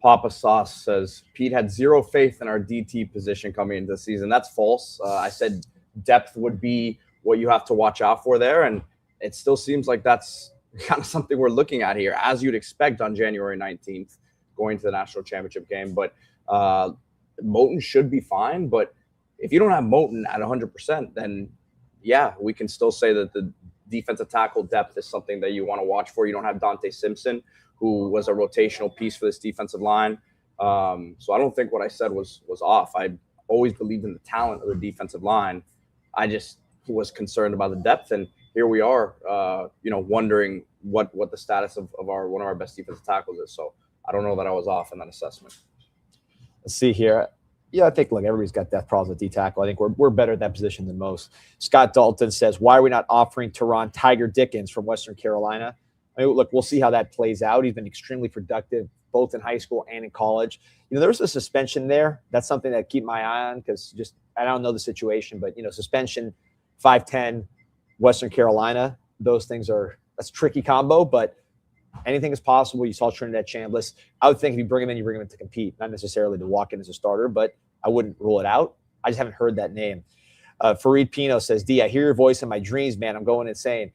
[SPEAKER 2] Papa Sauce says, Pete had zero faith in our DT position coming into the season. That's false. I said depth would be what you have to watch out for there, and it still seems like that's kind of something we're looking at here, as you'd expect on January 19th, going to the national championship game. But Moten should be fine. But if you don't have Moten at 100%, then yeah, we can still say that the defensive tackle depth is something that you want to watch for. You don't have Dante Simpson, who was a rotational piece for this defensive line. So I don't think what I said was off. I always believed in the talent of the defensive line. I just was concerned about the depth, and here we are, wondering what the status of one of our best defensive tackles is. So I don't know that I was off in that assessment.
[SPEAKER 1] Let's see here. Yeah, I think, look, everybody's got depth problems at D-tackle. I think we're better at that position than most. Scott Dalton says, why are we not offering Teron Tiger Dickens from Western Carolina? I mean, look, we'll see how that plays out. He's been extremely productive both in high school and in college. There's a suspension there. That's something that I keep my eye on, because I don't know the situation, but, suspension, 5'10", Western Carolina, that's a tricky combo, but anything is possible. You saw Trinidad Chambliss. I would think if you bring him in to compete, not necessarily to walk in as a starter, but I wouldn't rule it out. I just haven't heard that name. Fareed Pino says, D, I hear your voice in my dreams, man. I'm going insane.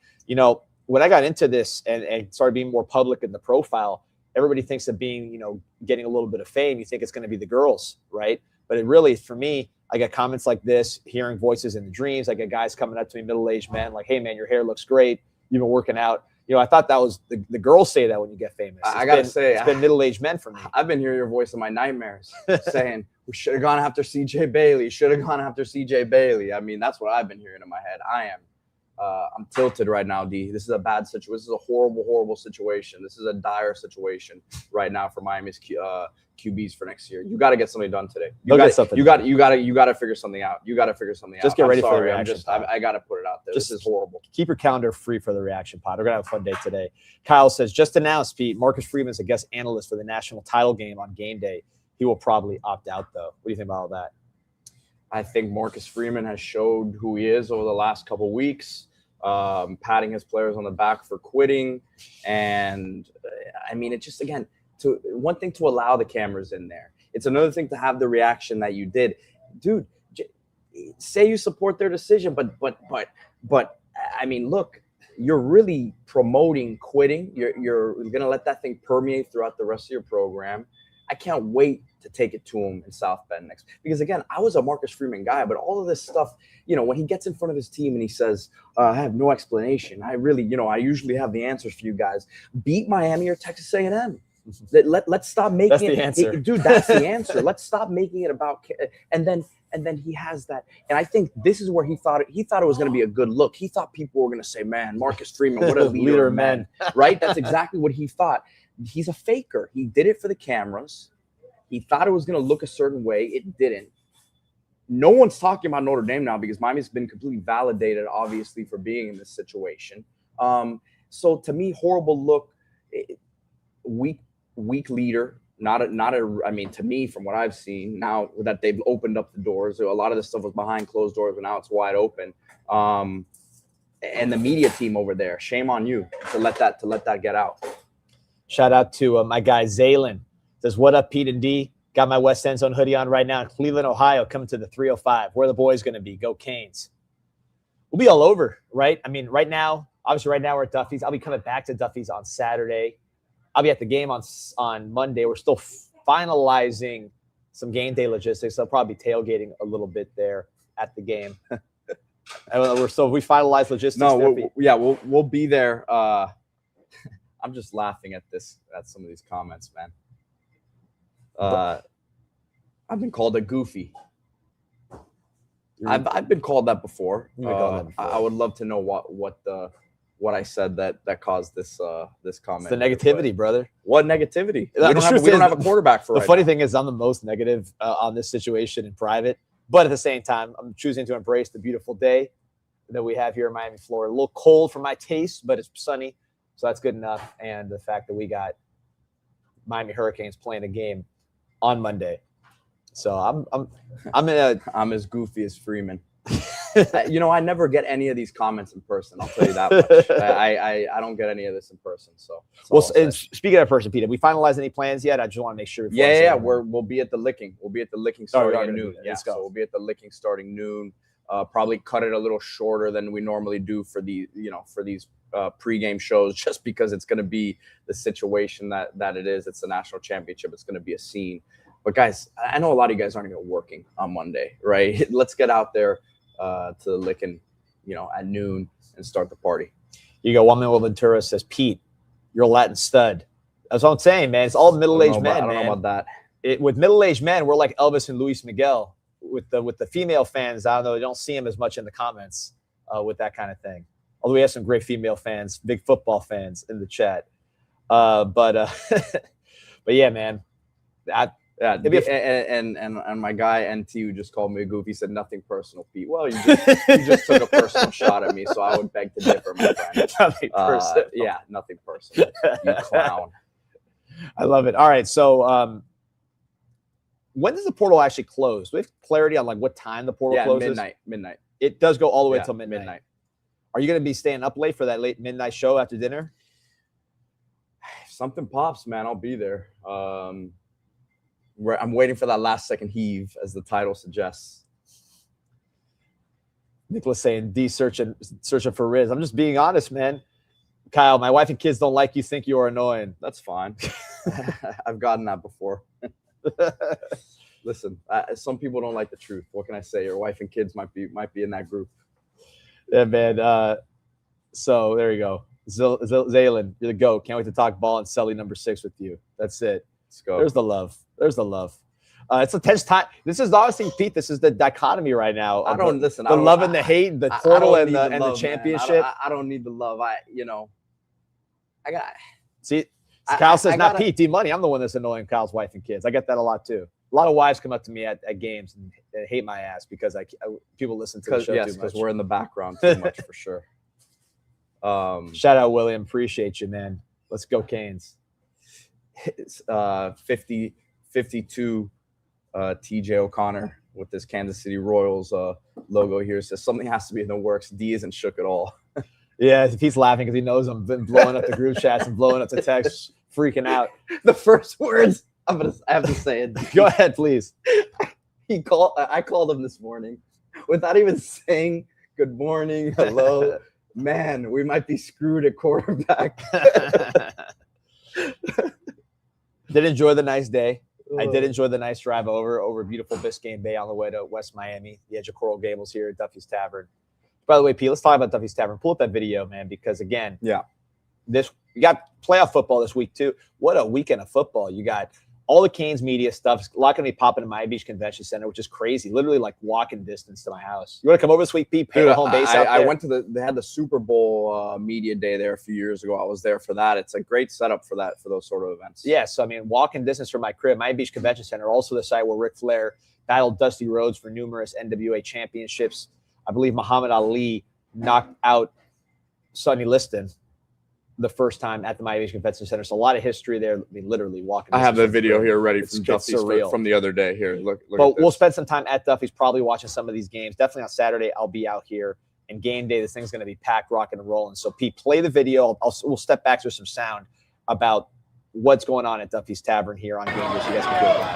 [SPEAKER 1] When I got into this and started being more public in the profile, everybody thinks of being, getting a little bit of fame. You think it's going to be the girls, right? But it really, for me, I get comments like this, hearing voices in the dreams. I get guys coming up to me, middle-aged men, like, hey, man, your hair looks great. You've been working out. I thought that was the girls say that when you get famous.
[SPEAKER 2] I got to say,
[SPEAKER 1] it's been middle-aged men for me.
[SPEAKER 2] I've been hearing your voice in my nightmares saying, we should have gone after CJ Bailey. I mean, that's what I've been hearing in my head. I'm tilted right now, D. This is a bad situation. This is a horrible, horrible situation. This is a dire situation right now for Miami's QBs for next year. You got to get something done today. You got to figure something out. Just
[SPEAKER 1] get ready for the reaction.
[SPEAKER 2] I got to put it out there. This is horrible.
[SPEAKER 1] Keep your calendar free for the reaction pod. We're gonna have a fun day today. Kyle says, just announced, Pete, Marcus Freeman's a guest analyst for the national title game on game day. He will probably opt out, though. What do you think about all that?
[SPEAKER 2] I think Marcus Freeman has showed who he is over the last couple of weeks, patting his players on the back for quitting. And I mean, it's just, again, one thing to allow the cameras in there. It's another thing to have the reaction that you did. Dude, say you support their decision, but I mean, look, you're really promoting quitting. You're going to let that thing permeate throughout the rest of your program. I can't wait to take it to him in South Bend next. Because, again, I was a Marcus Freeman guy, but all of this stuff, when he gets in front of his team and he says, I have no explanation. I really, I usually have the answers for you guys. Beat Miami or Texas A&M. Let's stop making
[SPEAKER 1] that's the answer.
[SPEAKER 2] Dude, that's the answer. Let's stop making it about – and then he has that. And I think this is where he thought it was going to be a good look. He thought people were going to say, man, Marcus Freeman, what a leader of men. Right? That's exactly what he thought. He's a faker. He did it for the cameras. He thought it was going to look a certain way. It didn't. No one's talking about Notre Dame now because Miami's been completely validated, obviously, for being in this situation. So to me, horrible look, weak leader. I mean, to me, from what I've seen now that they've opened up the doors, a lot of this stuff was behind closed doors, but now it's wide open. And the media team over there, shame on you to let that get out.
[SPEAKER 1] Shout out to my guy Zaylin. Says, what up, Pete and D? Got my West End Zone hoodie on right now in Cleveland, Ohio, coming to the 305. Where are the boys going to be? Go Canes. We'll be all over, right? I mean, right now we're at Duffy's. I'll be coming back to Duffy's on Saturday. I'll be at the game on Monday. We're still finalizing some game day logistics. I'll probably be tailgating a little bit there at the game. We finalize logistics.
[SPEAKER 2] No, we'll be there. I'm just laughing at some of these comments, man. I've been called a goofy. I've been called that before. I would love to know what I said that caused this comment.
[SPEAKER 1] It's the negativity, brother.
[SPEAKER 2] What negativity? We don't have a quarterback for.
[SPEAKER 1] The funny thing is, I'm the most negative on this situation in private, but at the same time, I'm choosing to embrace the beautiful day that we have here in Miami, Florida. A little cold for my taste, but it's sunny, so that's good enough. And the fact that we got Miami Hurricanes playing a game on Monday, so
[SPEAKER 2] I'm as goofy as Freeman. I never get any of these comments in person. I'll tell you that much. I don't get any of this in person. So,
[SPEAKER 1] and speaking of person, Peter, have we finalized any plans yet? I just want to make sure.
[SPEAKER 2] We'll be at the licking. We'll be at the licking starting at noon. So we'll be at the licking starting noon. Probably cut it a little shorter than we normally do for these pregame shows, just because it's going to be the situation that it is. It's the national championship. It's going to be a scene. But guys, I know a lot of you guys aren't even working on Monday, right? Let's get out there to the licking, at noon and start the party.
[SPEAKER 1] You go. One Manuel Ventura says, Pete, you're a Latin stud. That's what I'm saying, man. It's all middle-aged men.
[SPEAKER 2] I don't know about
[SPEAKER 1] that. With middle-aged men, we're like Elvis and Luis Miguel. With the female fans, I don't know, you don't see them as much in the comments with that kind of thing. Although we have some great female fans, big football fans in the chat. But yeah, man.
[SPEAKER 2] And my guy NT, who just called me a goofy, said nothing personal, Pete. Well, you just took a personal shot at me, so I would beg to differ, my friend.
[SPEAKER 1] Nothing personal.
[SPEAKER 2] Yeah, nothing personal. You clown.
[SPEAKER 1] I love it. All right, so when does the portal actually close? Do we have clarity on what time the portal closes?
[SPEAKER 2] Midnight.
[SPEAKER 1] It does go all the way until midnight. Are you going to be staying up late for that late midnight show after dinner?
[SPEAKER 2] If something pops, man, I'll be there. I'm waiting for that last second heave, as the title suggests.
[SPEAKER 1] Nicholas saying D searching for Riz. I'm just being honest, man. Kyle, my wife and kids don't like you, think you are annoying.
[SPEAKER 2] That's fine. I've gotten that before. Listen, some people don't like the truth. What can I say? Your wife and kids might be in that group.
[SPEAKER 1] Yeah, man. So there you go. Zaylin, you're the GOAT. Can't wait to talk ball and Selly number 6 with you. That's it.
[SPEAKER 2] Let's go.
[SPEAKER 1] There's the love. It's a tense time. This is honestly, Pete, this is the dichotomy right now. The love and the hate, the portal and the championship.
[SPEAKER 2] I don't need the love.
[SPEAKER 1] Kyle says, not Pete, D Money. I'm the one that's annoying Kyle's wife and kids. I get that a lot too. A lot of wives come up to me at games and hate my ass because people listen to the show too much.
[SPEAKER 2] Because we're in the background too much for sure.
[SPEAKER 1] Shout out, William. Appreciate you, man. Let's go, Canes.
[SPEAKER 2] 52 TJ O'Connor with this Kansas City Royals logo here says something has to be in the works. D isn't shook at all.
[SPEAKER 1] Yeah, he's laughing because he knows I'm been blowing up the group chats and blowing up the texts, freaking out.
[SPEAKER 2] The first words I have to say it.
[SPEAKER 1] Go ahead, please.
[SPEAKER 2] I called him this morning without even saying good morning, hello. Man, we might be screwed at quarterback.
[SPEAKER 1] Did enjoy the nice day. I did enjoy the nice drive over beautiful Biscayne Bay on the way to West Miami, the edge of Coral Gables here at Duffy's Tavern. By the way, Pete, let's talk about Duffy's Tavern. Pull up that video, man, because again, you got playoff football this week too. What a weekend of football. You got all the Canes media stuff. A lot going to be popping in Miami Beach Convention Center, which is crazy. Literally like walking distance to my house. You want to come over this week, Pete?
[SPEAKER 2] Dude, home base out there? I went to they had the Super Bowl media day there a few years ago. I was there for that. It's a great setup for those sort of events.
[SPEAKER 1] Yeah, so I mean, walking distance from my crib, Miami Beach Convention Center, also the site where Ric Flair battled Dusty Rhodes for numerous NWA championships. I believe Muhammad Ali knocked out Sonny Liston the first time at the Miami Beach Convention Center. So a lot of history there. I mean, literally walking.
[SPEAKER 2] I have the video here ready from Duffy's from the other day. Here, look.
[SPEAKER 1] But we'll spend some time at Duffy's, probably watching some of these games. Definitely on Saturday, I'll be out here. And game day, this thing's going to be packed, rocking and rolling. So Pete, play the video. We'll step back to some sound about what's going on at Duffy's Tavern here on Dangerous. You guys can do it.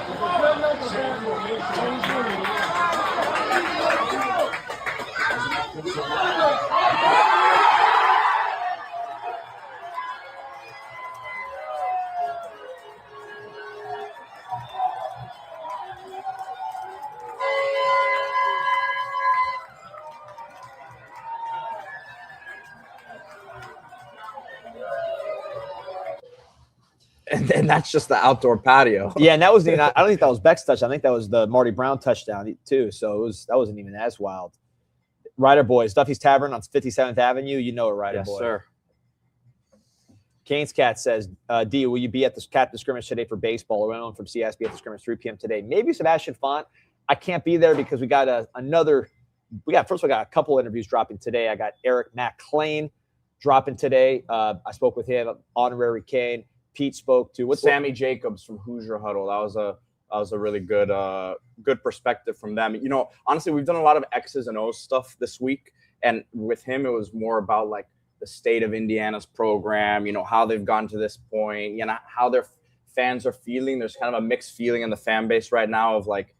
[SPEAKER 2] And that's just the outdoor patio.
[SPEAKER 1] Yeah, and that was I don't think that was Beck's touchdown. I think that was the Marty Brown touchdown too. So that wasn't even as wild. Rider Boys, Duffy's Tavern on 57th Avenue. You know it, Rider Boy.
[SPEAKER 2] Yes, sir.
[SPEAKER 1] Canes Cat says, D, will you be at the Captain Scrimmage today for baseball? Or anyone from CSB at the scrimmage 3 p.m. today? Maybe Sebastian Font. I can't be there because we got first of all, got a couple interviews dropping today. I got Eric McClain dropping today. I spoke with him, honorary Cane. Pete spoke to
[SPEAKER 2] Sammy Jacobs from Hoosier Huddle. That was a really good perspective from them. You know, honestly, we've done a lot of X's and O's stuff this week, and with him, it was more about like the state of Indiana's program. You know, how they've gotten to this point. You know, how their fans are feeling. There's kind of a mixed feeling in the fan base right now of like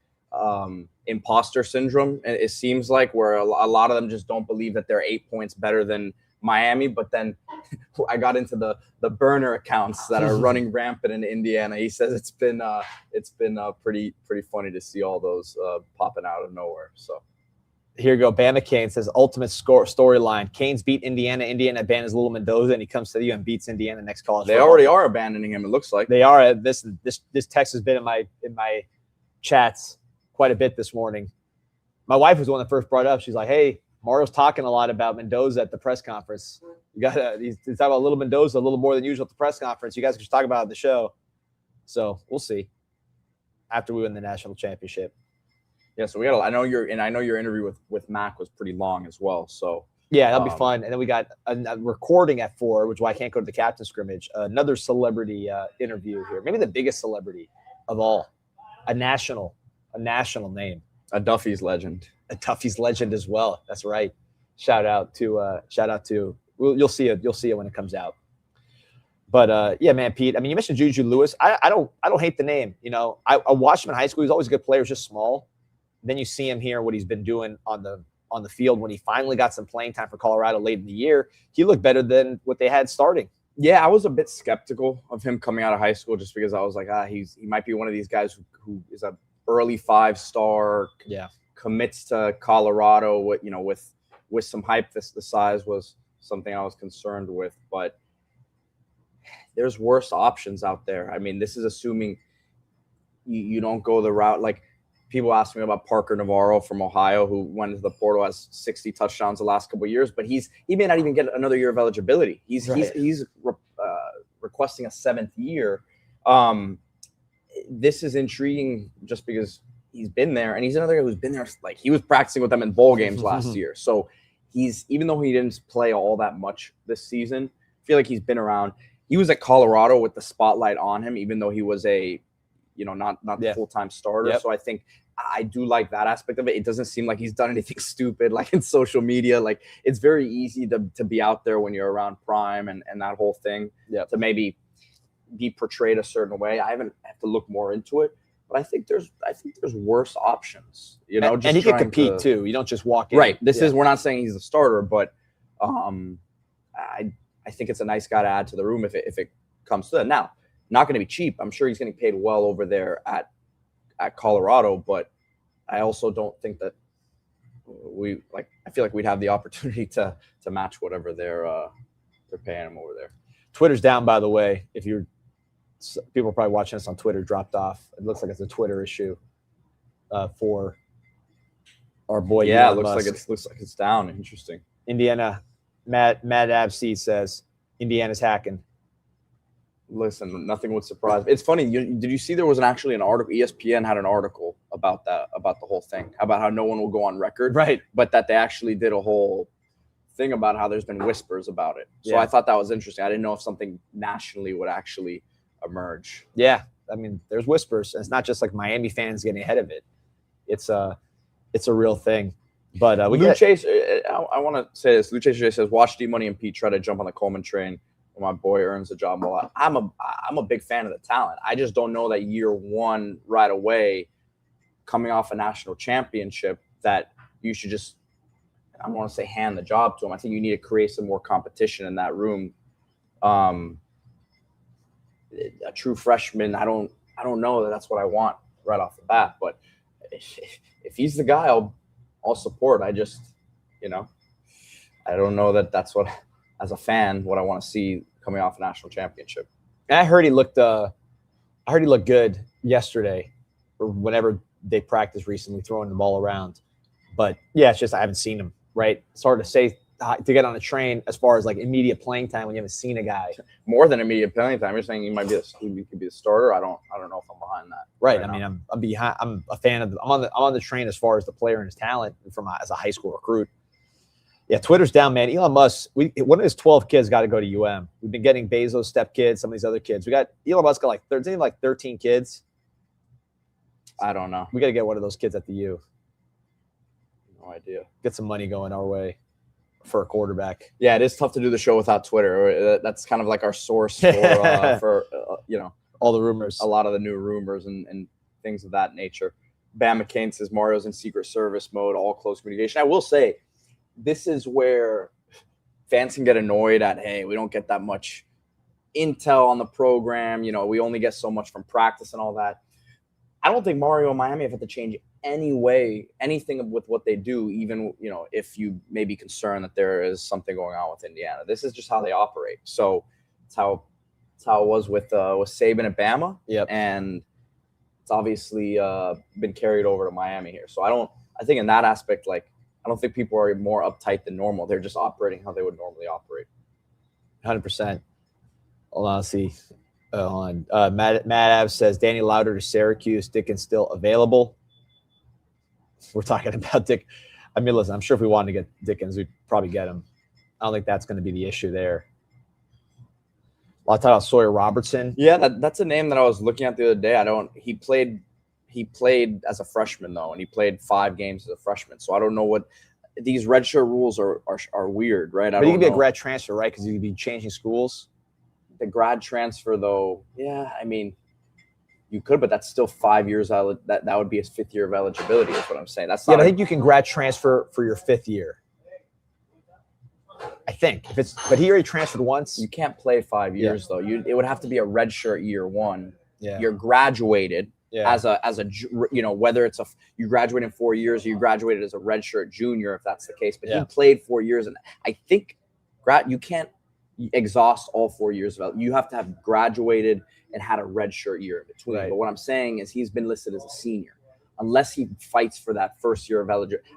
[SPEAKER 2] imposter syndrome. It seems like where a lot of them just don't believe that they're 8 points better than Miami, but then I got into the burner accounts that are running rampant in Indiana. He says it's been pretty funny to see all those popping out of nowhere. So
[SPEAKER 1] here you go. Bama Kane says ultimate storyline. Canes beat Indiana. Indiana abandons Little Mendoza, and he comes to you and beats Indiana next college.
[SPEAKER 2] They already are abandoning him. It looks like
[SPEAKER 1] they are. This text has been in my chats quite a bit this morning. My wife was the one that first brought it up. She's like, "Hey, Mario's talking a lot about Mendoza at the press conference. He's talking about Little Mendoza a little more than usual at the press conference. You guys can just talk about it at the show." So we'll see after we win the national championship.
[SPEAKER 2] Yeah, so I know your interview with Mac was pretty long as well. So
[SPEAKER 1] yeah, that'll be fun. And then we got a recording at 4, which is why I can't go to the captain scrimmage. Another celebrity interview here, maybe the biggest celebrity of all, a national name,
[SPEAKER 2] a Duffy's legend.
[SPEAKER 1] A Duffy's legend as well. That's right. Shout out to you'll see it when it comes out. But yeah, man, Pete. I mean, you mentioned Juju Lewis. I don't hate the name. You know, I watched him in high school. He was always a good player, just small. Then you see him here, what he's been doing on the field when he finally got some playing time for Colorado late in the year. He looked better than what they had starting.
[SPEAKER 2] Yeah, I was a bit skeptical of him coming out of high school just because I was like, he might be one of these guys who is a early 5-star.
[SPEAKER 1] Yeah.
[SPEAKER 2] Commits to Colorado, with some hype. The size was something I was concerned with, but there's worse options out there. I mean, this is assuming you don't go the route. Like people ask me about Parker Navarro from Ohio, who went into the portal, has 60 touchdowns the last couple of years, but he may not even get another year of eligibility. He's requesting a 7th year. This is intriguing just because he's been there, and he's another guy who's been there. Like he was practicing with them in bowl games last year. So even though he didn't play all that much this season, I feel like he's been around. He was at Colorado with the spotlight on him, even though he was not the full-time starter. Yep. So I think I do like that aspect of it. It doesn't seem like he's done anything stupid, like in social media. Like it's very easy to be out there when you're around prime and that whole thing. To maybe be portrayed a certain way. I have to look more into it. But I think there's worse options,
[SPEAKER 1] and he can compete too. You don't just walk in.
[SPEAKER 2] Right. We're not saying he's a starter, but I think it's a nice guy to add to the room if it comes to that. Now, not going to be cheap. I'm sure he's getting paid well over there at Colorado, but I also don't think that I feel like we'd have the opportunity to match whatever they're paying him over there.
[SPEAKER 1] Twitter's down, by the way. People are probably watching us on Twitter, dropped off. It looks like it's a Twitter issue for our boy.
[SPEAKER 2] Yeah, it looks like it's down. Interesting.
[SPEAKER 1] Indiana, Matt Abseed says Indiana's hacking.
[SPEAKER 2] Listen, nothing would surprise me. It's funny. Did you see there was actually an article? ESPN had an article about the whole thing, about how no one will go on record,
[SPEAKER 1] right? But
[SPEAKER 2] that they actually did a whole thing about how there's been whispers about it. So I thought that was interesting. I didn't know if something nationally would actually emerge.
[SPEAKER 1] Yeah, I mean, there's whispers, and it's not just like Miami fans getting ahead of it. It's a real thing. But
[SPEAKER 2] Chase, I want to say this. Lou Chase says, watch D Money and Pete try to jump on the Coleman train my boy earns a job. Well, I'm a big fan of the talent. I just don't know that year one right away, coming off a national championship, that you should just, I don't want to say hand the job to him. I think you need to create some more competition in that room. A true freshman, I don't know that that's what I want right off the bat. But if he's the guy, I'll support. I just, I don't know that that's what, as a fan, what I want to see coming off a national championship.
[SPEAKER 1] And I heard he looked good yesterday, or whenever they practiced recently, throwing the ball around. But yeah, it's just I haven't seen him. Right, it's hard to say to get on a train as far as like immediate playing time when you haven't seen a guy.
[SPEAKER 2] More than immediate playing time. You're saying he might be he could be the starter. I don't know if I'm behind that.
[SPEAKER 1] Right. I mean, I'm behind. I'm a fan of. I'm on the train as far as the player and his talent as a high school recruit. Yeah, Twitter's down, man. Elon Musk, one of his 12 kids got to go to UM. We've been getting Bezos stepkids, some of these other kids. We got Elon Musk got like 13 kids.
[SPEAKER 2] I don't know.
[SPEAKER 1] We got to get one of those kids at the U.
[SPEAKER 2] No idea.
[SPEAKER 1] Get some money going our way for a quarterback.
[SPEAKER 2] Yeah, it is tough to do the show without Twitter. That's kind of like our source for
[SPEAKER 1] all the rumors,
[SPEAKER 2] a lot of the new rumors and things of that nature. Bam McCain says Mario's in Secret Service mode, all close communication. I will say, this is where fans can get annoyed at, hey, we don't get that much intel on the program. We only get so much from practice and all that. I don't think Mario and Miami have had to change anything with what they do, even, if you may be concerned that there is something going on with Indiana. This is just how they operate. So it's how it was with Saban at Bama.
[SPEAKER 1] Yep.
[SPEAKER 2] And it's obviously been carried over to Miami here. So I think in that aspect, like, I don't think people are more uptight than normal. They're just operating how they would normally operate.
[SPEAKER 1] 100%. Hold on, let's see. Matt Ave says Danny Lauder to Syracuse. Dickens still available. We're talking about Dick. I mean, listen, I'm sure if we wanted to get Dickens, we'd probably get him. I don't think that's going to be the issue there. A lot of talk about Sawyer Robertson.
[SPEAKER 2] Yeah, that's a name that I was looking at the other day. He played as a freshman though, and he played 5 games as a freshman. So I don't know what these redshirt rules are weird, right?
[SPEAKER 1] But he could be a grad transfer, right? Because you could be changing schools.
[SPEAKER 2] The grad transfer, though, yeah, I mean, you could, but that's still 5 years. That would be his 5th year of eligibility, is what I'm saying. That's not.
[SPEAKER 1] I think you can grad transfer for your 5th year. I think but he already transferred once.
[SPEAKER 2] You can't play 5 years though. It would have to be a redshirt year one.
[SPEAKER 1] Yeah,
[SPEAKER 2] you're graduated.
[SPEAKER 1] Yeah.
[SPEAKER 2] As a whether it's you graduate in 4 years or you graduated as a redshirt junior, if that's the case. But he played 4 years, and I think you can't exhaust all 4 years of it. You have to have graduated and had a redshirt year in between.
[SPEAKER 1] Right.
[SPEAKER 2] But what I'm saying is he's been listed as a senior, unless he fights for that first year of eligibility.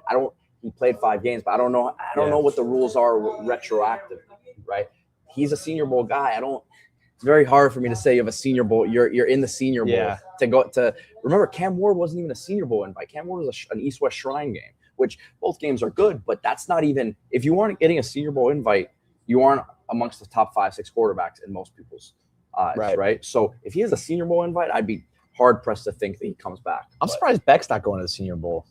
[SPEAKER 2] He played 5 games, but I don't know. I don't know what the rules are retroactively, right? He's a Senior Bowl guy. It's very hard for me to say you have a Senior Bowl. You're in the Senior Bowl to remember. Cam Ward wasn't even a Senior Bowl invite. Cam Ward was an East-West Shrine game, which both games are good, but that's not even. If you weren't getting a Senior Bowl invite, you aren't amongst the top 5-6 quarterbacks in most people's eyes, right? So if he has a Senior Bowl invite, I'd be hard pressed to think that he comes back.
[SPEAKER 1] I'm surprised Beck's not going to the Senior Bowl.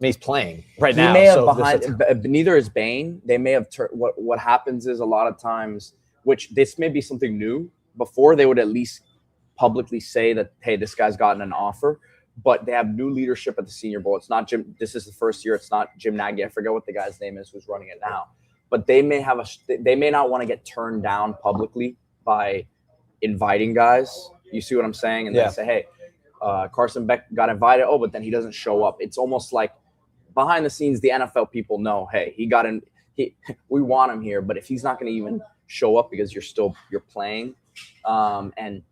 [SPEAKER 1] I mean, he's playing right now.
[SPEAKER 2] He may have neither is Bain. They may have what happens is a lot of times, which this may be something new. Before they would at least publicly say that, hey, this guy's gotten an offer, but they have new leadership at the Senior Bowl. It's not Jim. This is the first year. It's not Jim Nagy. I forget what the guy's name is who's running it now. But they may not want to get turned down publicly by inviting guys. You see what I'm saying? And then say, hey, Carson Beck got invited. Oh, but then he doesn't show up. It's almost like behind the scenes, the NFL people know, hey, he got in. We want him here, but if he's not going to even show up because you're playing, and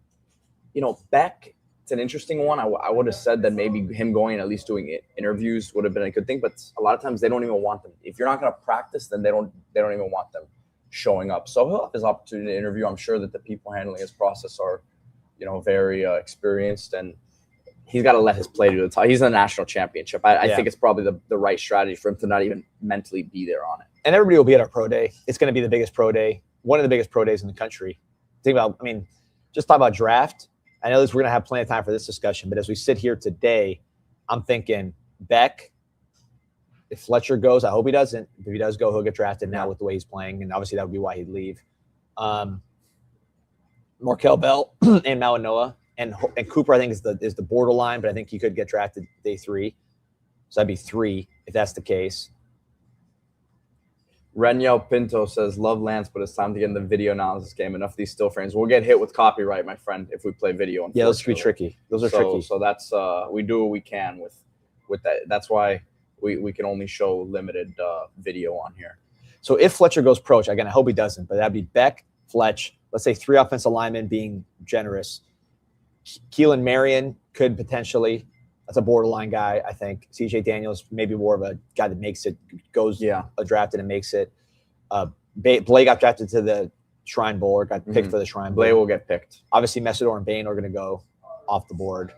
[SPEAKER 2] Beck, it's an interesting one. I would have said that maybe him going and at least doing interviews would have been a good thing, but a lot of times they don't even want them. If you're not going to practice, then they don't even want them showing up. So he'll have his opportunity to interview. I'm sure that the people handling his process are, very experienced, and he's got to let his play to the top. He's in a national championship. I think it's probably the right strategy for him to not even mentally be there on it.
[SPEAKER 1] And everybody will be at our pro day. It's going to be the biggest pro day, one of the biggest pro days in the country. Just talk about draft. I know we're going to have plenty of time for this discussion, but as we sit here today, I'm thinking Beck, if Fletcher goes, I hope he doesn't. If he does go, he'll get drafted now with the way he's playing, and obviously that would be why he'd leave. Markel Bell and Malinois and Cooper, I think is the borderline, but I think he could get drafted day 3. So that'd be 3 if that's the case.
[SPEAKER 2] Reniel Pinto says, love Lance, but it's time to get in the video analysis game. Enough of these still frames. We'll get hit with copyright, my friend, if we play video.
[SPEAKER 1] Yeah, those could be tricky. Those are tricky.
[SPEAKER 2] So that's we do what we can with that. That's why we can only show limited video on here.
[SPEAKER 1] So if Fletcher goes pro, again, I hope he doesn't, but that'd be Beck, Fletch, let's say 3 offensive linemen being generous. Keelan Marion could potentially. That's a borderline guy, I think. CJ Daniels, maybe more of a guy that makes it, goes drafted and makes it. Blake got drafted to the Shrine Bowl or got picked for the Shrine Bowl.
[SPEAKER 2] Blake will get picked.
[SPEAKER 1] Obviously, Messidor and Bain are going to go off the board.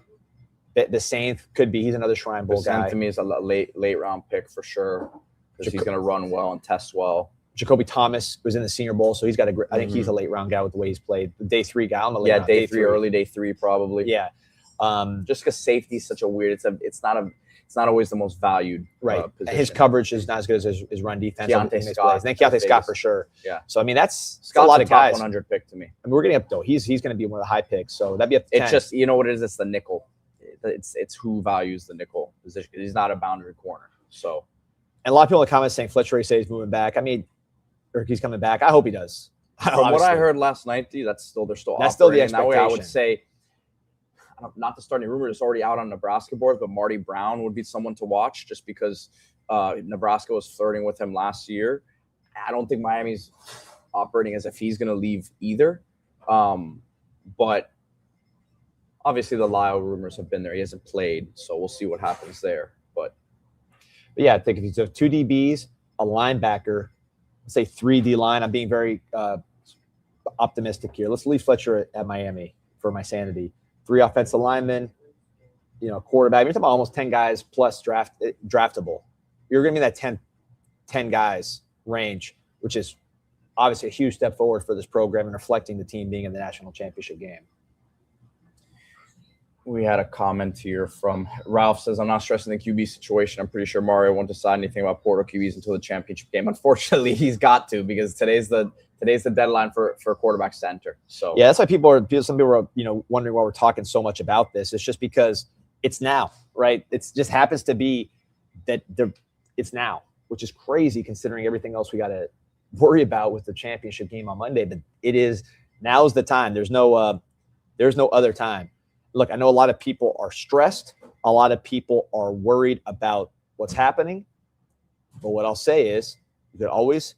[SPEAKER 1] The Sainth could be. He's another Shrine Bowl guy.
[SPEAKER 2] To me is a late round pick for sure because he's going to run well and test well.
[SPEAKER 1] Jacoby Thomas was in the Senior Bowl, so he's got I think he's a late round guy with the way he's played. The day 3 guy on the late round.
[SPEAKER 2] Day 3, early day 3 probably.
[SPEAKER 1] Yeah.
[SPEAKER 2] Just because safety is such a weird, it's not always the most valued position.
[SPEAKER 1] His coverage is not as good as his run defense.
[SPEAKER 2] Keontae Scott.
[SPEAKER 1] Then Keontae Scott for sure.
[SPEAKER 2] Yeah.
[SPEAKER 1] So I mean that's
[SPEAKER 2] Scott's
[SPEAKER 1] a lot of guys.
[SPEAKER 2] 100 pick to me.
[SPEAKER 1] I mean, we're getting up though. He's going to be one of the high picks. So that'd be up to 10.
[SPEAKER 2] It's just, you know what it is? It's the nickel. It's who values the nickel position. He's not a boundary corner. So,
[SPEAKER 1] and a lot of people in the comments saying Fletcher say he's moving back. I mean, or he's coming back. I hope he does.
[SPEAKER 2] From what I heard last night, dude, that's still the
[SPEAKER 1] expectation.
[SPEAKER 2] That way, I would say, not to start any rumors, it's already out on Nebraska boards, but Marty Brown would be someone to watch just because Nebraska was flirting with him last year. I don't think Miami's operating as if he's going to leave either. But obviously the Lyle rumors have been there. He hasn't played, so we'll see what happens there. But
[SPEAKER 1] yeah, I think if you have 2 DBs, a linebacker, let's say 3 D line, I'm being very optimistic here. Let's leave Fletcher at Miami for my sanity. 3 offensive linemen, quarterback. You're talking about almost 10 guys plus draftable. You're going to be in that 10 guys range, which is obviously a huge step forward for this program and reflecting the team being in the national championship game.
[SPEAKER 2] We had a comment here from Ralph says, I'm not stressing the QB situation. I'm pretty sure Mario won't decide anything about portal QBs until the championship game. Unfortunately, he's got to because today's the deadline for quarterback center. So
[SPEAKER 1] yeah, that's why some people are wondering why we're talking so much about this. It's just because it's now, right? It just happens to be that it's now, which is crazy considering everything else we got to worry about with the championship game on Monday. But now's the time. There's no other time. Look, I know a lot of people are stressed. A lot of people are worried about what's happening. But what I'll say is you could always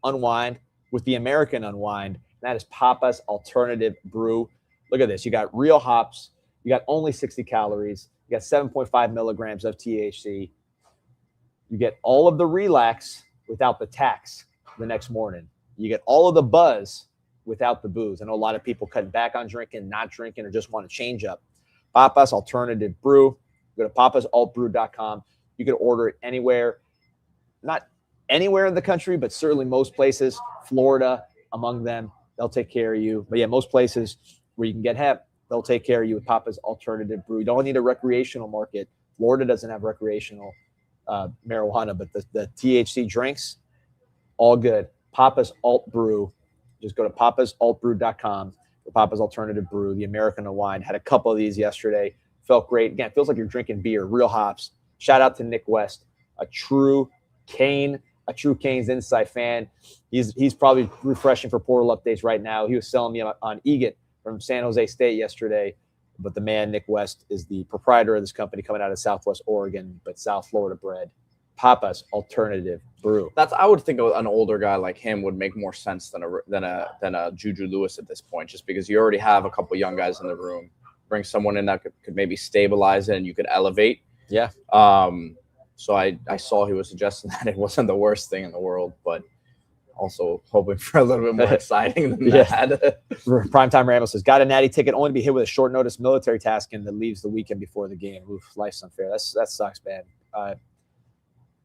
[SPEAKER 1] unwind with the American unwind. That is Papa's Alternative Brew. Look at this. You got real hops. You got only 60 calories. You got 7.5 milligrams of THC. You get all of the relax without the tax the next morning. You get all of the buzz without the booze. I know a lot of people cutting back on drinking, not drinking, or just want to change up. Papa's Alternative Brew. Go to papasaltbrew.com. You can order it anywhere. Not anywhere in the country, but certainly most places. Florida, among them, they'll take care of you. But yeah, most places where you can get hemp, they'll take care of you with Papa's Alternative Brew. You don't need a recreational market. Florida doesn't have recreational marijuana, but the THC drinks, all good. Papa's Alt Brew. Just go to papasaltbrew.com for Papa's Alternative Brew, the American wine. Had a couple of these yesterday. Felt great. Again, it feels like you're drinking beer, real hops. Shout out to Nick West, a true CanesInSight fan. He's probably refreshing for portal updates right now. He was selling me on Egan from San Jose State yesterday. But the man, Nick West, is the proprietor of this company coming out of Southwest Oregon, but South Florida bred. Papa's Alternative Brew.
[SPEAKER 2] I would think an older guy like him would make more sense than a Juju Lewis at this point, just because you already have a couple young guys in the room. Bring someone in that could maybe stabilize it and you could elevate.
[SPEAKER 1] Yeah.
[SPEAKER 2] So I saw he was suggesting that it wasn't the worst thing in the world, but also hoping for a little bit more exciting than that.
[SPEAKER 1] Primetime Ramble says, got a natty ticket only to be hit with a short notice military tasking that leaves the weekend before the game. Oof, life's unfair. That sucks, man.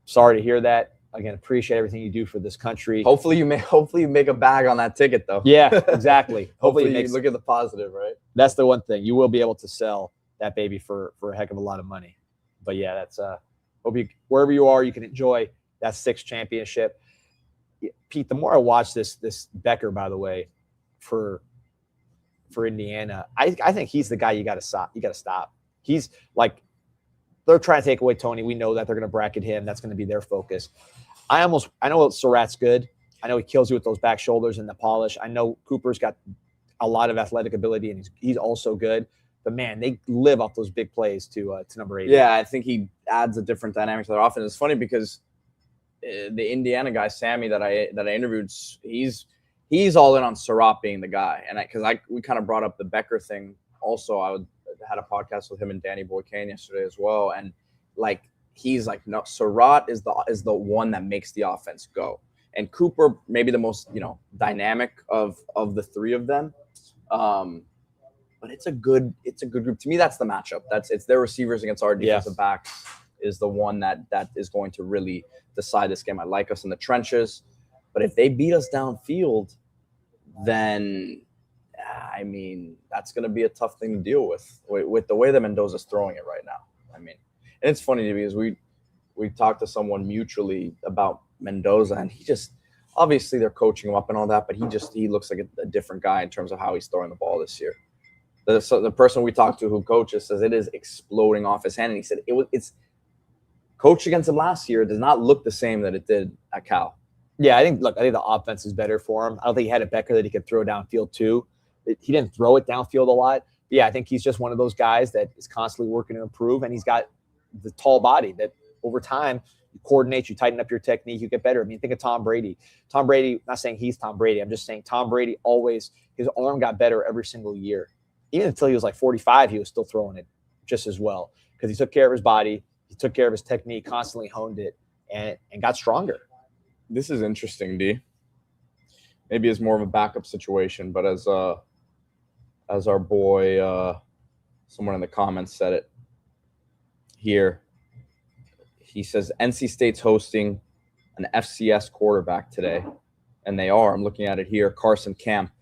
[SPEAKER 1] Sorry to hear that. Again, appreciate everything you do for this country.
[SPEAKER 2] Hopefully you make a bag on that ticket, though.
[SPEAKER 1] Yeah, exactly.
[SPEAKER 2] Hopefully you look at the positive, right?
[SPEAKER 1] That's the one thing. You will be able to sell that baby for a heck of a lot of money. But yeah, Hope you, wherever you are, you can enjoy that 6th championship. Pete, the more I watch this Becker, by the way, for Indiana, I think he's the guy you got to stop. You got to stop. He's like, they're trying to take away Tony. We know that they're going to bracket him. That's going to be their focus. I know Surratt's good. I know he kills you with those back shoulders and the polish. I know Cooper's got a lot of athletic ability, and he's also good. But man, they live off those big plays to number 8.
[SPEAKER 2] Yeah, I think he adds a different dynamic to their offense. It's funny because the Indiana guy, Sammy, that I interviewed, he's all in on Surratt being the guy. And we kind of brought up the Becker thing also. I had a podcast with him and Danny Boycan yesterday as well. And like, he's like, no, Surratt is the one that makes the offense go. And Cooper, maybe the most, dynamic of the 3 of them. But it's a good group. To me, that's the matchup. It's their receivers against our defensive backs is the one that is going to really decide this game. I like us in the trenches, but if they beat us downfield, then I mean, that's going to be a tough thing to deal with the way that Mendoza's throwing it right now. I mean, and it's funny because we talked to someone mutually about Mendoza, and he just, obviously they're coaching him up and all that, but he looks like a different guy in terms of how he's throwing the ball this year. The person we talked to who coaches says it is exploding off his hand, and he said it's coached against him last year. It does not look the same that it did at Cal.
[SPEAKER 1] Yeah, I think the offense is better for him. I don't think he had a Becker that he could throw downfield too. He didn't throw it downfield a lot. But yeah, I think he's just one of those guys that is constantly working to improve, and he's got the tall body that over time you coordinate, you tighten up your technique, you get better. I mean, think of Tom Brady. Tom Brady, not saying he's Tom Brady. I'm just saying Tom Brady always, his arm got better every single year. Even until he was like 45, he was still throwing it just as well because he took care of his body, he took care of his technique, constantly honed it, and got stronger.
[SPEAKER 2] This is interesting, D. Maybe it's more of a backup situation, but as our boy, someone in the comments said it here, he says NC State's hosting an FCS quarterback today, and they are. I'm looking at it here. Carson Camp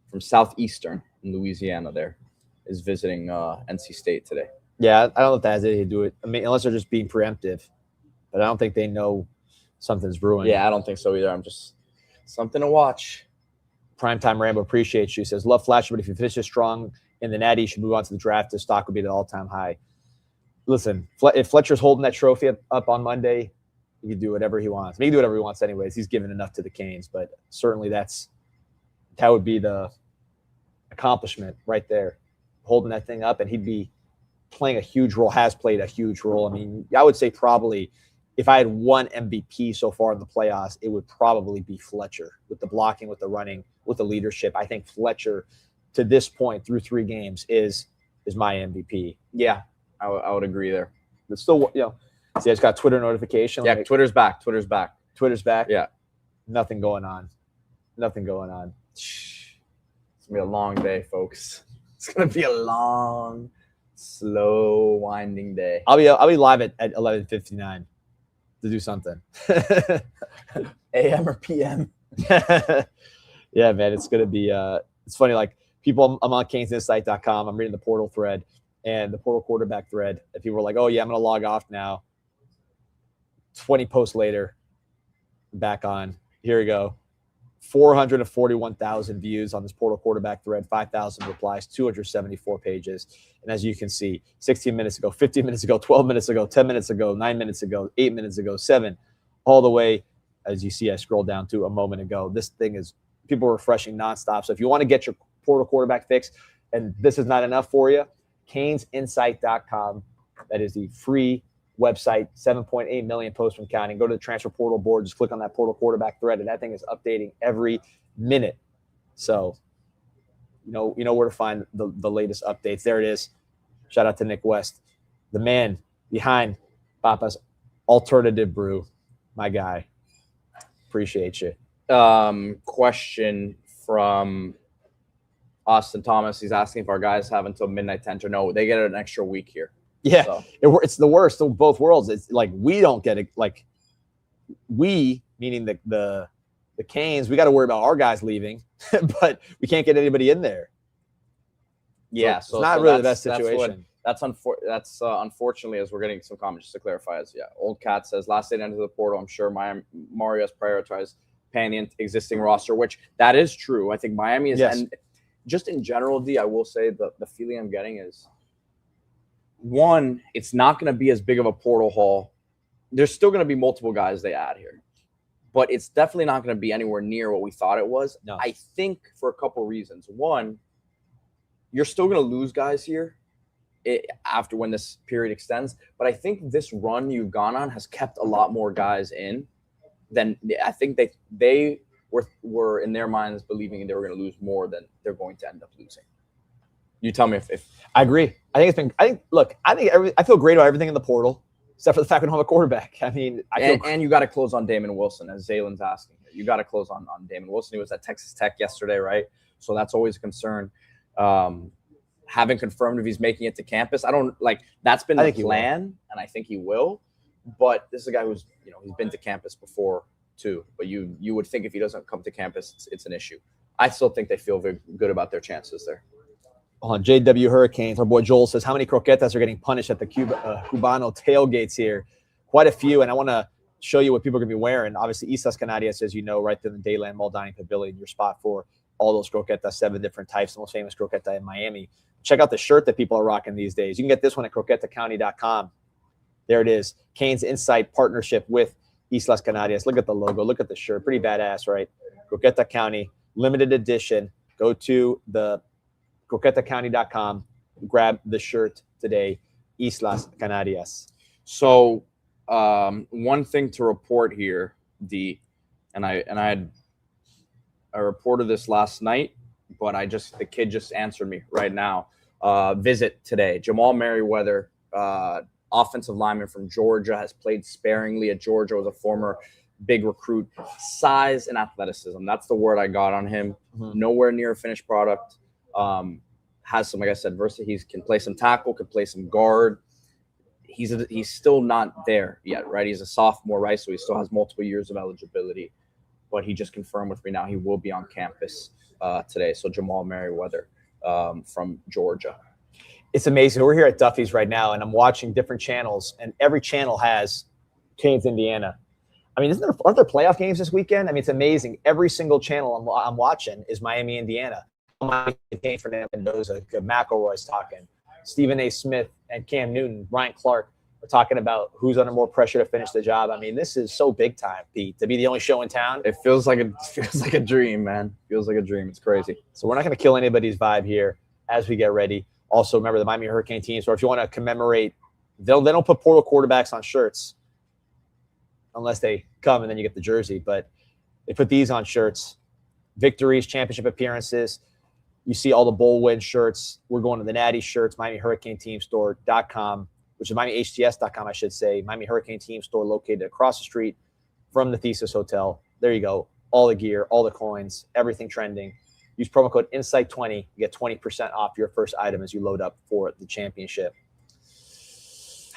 [SPEAKER 2] from Southeastern in Louisiana there is visiting NC State today.
[SPEAKER 1] Yeah, I don't know if that has anything to do with it. I mean, unless they're just being preemptive, but I don't think they know something's brewing.
[SPEAKER 2] Yeah, I don't think so either. I'm just something to watch.
[SPEAKER 1] Primetime Rambo appreciates you. Says, love Fletcher, but if you finish strong in the Natty, you should move on to the draft. His stock would be at an all-time high. Listen, if Fletcher's holding that trophy up on Monday, he can do whatever he wants. I mean, he can do whatever he wants anyways. He's given enough to the Canes, but certainly that would be the accomplishment right there, holding that thing up, and he'd be playing a huge role, has played a huge role. I mean, I would say probably if I had one MVP so far in the playoffs, it would probably be Fletcher with the blocking, with the running, with the leadership. I think Fletcher to this point through 3 games is my MVP.
[SPEAKER 2] Yeah, I would agree there.
[SPEAKER 1] But still, see, I just got Twitter notification.
[SPEAKER 2] Yeah, like, Twitter's back. Twitter's back.
[SPEAKER 1] Yeah. Nothing going on. It's going
[SPEAKER 2] to be a long day, folks. It's going to be a long, slow, winding day.
[SPEAKER 1] I'll be live at 11:59 to do something.
[SPEAKER 2] AM or PM?
[SPEAKER 1] Yeah, man, it's going to be it's funny, like people, I'm on CanesInSight.com. I'm reading the portal thread and the portal quarterback thread, and people were like, oh yeah, I'm going to log off now. 20 posts later, back on. Here we go. 441,000 views on this portal quarterback thread, 5,000 replies, 274 pages. And as you can see, 16 minutes ago, 15 minutes ago, 12 minutes ago, 10 minutes ago, 9 minutes ago, 8 minutes ago, 7, all the way, as you see, I scrolled down to a moment ago. This thing is, people are refreshing nonstop. So if you want to get your portal quarterback fix, and this is not enough for you, CanesInsight.com. That is the free website, 7.8 million posts from counting. Go to the transfer portal board, just click on that portal quarterback thread, and that thing is updating every minute. So you know where to find the latest updates. There it is. Shout out to Nick West, the man behind Papa's Alternative Brew, my guy. Appreciate you.
[SPEAKER 2] Question from Austin Thomas. He's asking if our guys have until midnight 10 or no. They get an extra week here.
[SPEAKER 1] Yeah,
[SPEAKER 2] so
[SPEAKER 1] it's the worst of both worlds. It's like we don't get it. Like we, meaning the Canes, we got to worry about our guys leaving, but we can't get anybody in there.
[SPEAKER 2] Yeah,
[SPEAKER 1] so it's not really the best situation.
[SPEAKER 2] That's unfortunately, as we're getting some comments, just to clarify, Old Cat says last day to enter the portal. I'm sure Mario has prioritized paying the existing roster, which that is true. I think Miami is, and just in general, D, I will say the feeling I'm getting is, one, it's not going to be as big of a portal haul. There's still going to be multiple guys they add here, but it's definitely not going to be anywhere near what we thought it was.
[SPEAKER 1] No.
[SPEAKER 2] I think for a couple of reasons. One, you're still going to lose guys here after when this period extends, but I think this run you've gone on has kept a lot more guys in than I think they were in their minds believing they were going to lose more than they're going to end up losing. You tell me if
[SPEAKER 1] I agree. I think I feel great about everything in the portal, except for the fact we don't have a quarterback. I mean,
[SPEAKER 2] and you got to close on Damon Wilson, as Zaylen's asking. You got to close on Damon Wilson. He was at Texas Tech yesterday, right? So that's always a concern. Haven't confirmed if he's making it to campus. That's been the plan, and I think he will. But this is a guy who's, he's been to campus before too. But you would think if he doesn't come to campus, it's an issue. I still think they feel very good about their chances there.
[SPEAKER 1] On JW Hurricanes, our boy Joel says, how many croquetas are getting punished at the Cubano tailgates here? Quite a few, and I want to show you what people are going to be wearing. Obviously, Islas Canarias, as you know, right there in the Dayland Mall Dining Pavilion, your spot for all those croquetas, 7 different types, the most famous croqueta in Miami. Check out the shirt that people are rocking these days. You can get this one at croquetacounty.com. There it is. CanesInSight partnership with Islas Canarias. Look at the logo. Look at the shirt. Pretty badass, right? Croqueta County, limited edition. Go to the croquetacounty.com. Grab the shirt today. Islas Canarias.
[SPEAKER 2] So one thing to report here, D, and I reported this last night, but the kid just answered me right now. Visit today. Jamal Merriweather, offensive lineman from Georgia, has played sparingly at Georgia, was a former big recruit. Size and athleticism. That's the word I got on him. Mm-hmm. Nowhere near a finished product. Has some, like I said, versatility. He can play some tackle, can play some guard. He's still not there yet, right? He's a sophomore, right? So he still has multiple years of eligibility. But he just confirmed with me now he will be on campus today. So Jamal Merriweather from Georgia.
[SPEAKER 1] It's amazing. We're here at Duffy's right now, and I'm watching different channels, and every channel has Canes, Indiana. I mean, aren't there playoff games this weekend? I mean, it's amazing. Every single channel I'm watching is Miami, Indiana. Fernando Mendoza, McElroy's talking. Stephen A. Smith and Cam Newton, Ryan Clark are talking about who's under more pressure to finish the job. I mean, this is so big time, Pete, to be the only show in town.
[SPEAKER 2] It feels like a dream, man. Feels like a dream. It's crazy.
[SPEAKER 1] So we're not going to kill anybody's vibe here as we get ready. Also, remember the Miami Hurricane team. So if you want to commemorate, they don't put portal quarterbacks on shirts unless they come and then you get the jersey. But they put these on shirts. Victories, championship appearances. You see all the bowl win shirts. We're going to the Natty shirts, Miami Hurricane Team Store.com, which is MiamiHTS.com, I should say. Miami Hurricane Team Store located across the street from the Thesis Hotel. There you go. All the gear, all the coins, everything trending. Use promo code INSIGHT20. You get 20% off your first item as you load up for the championship.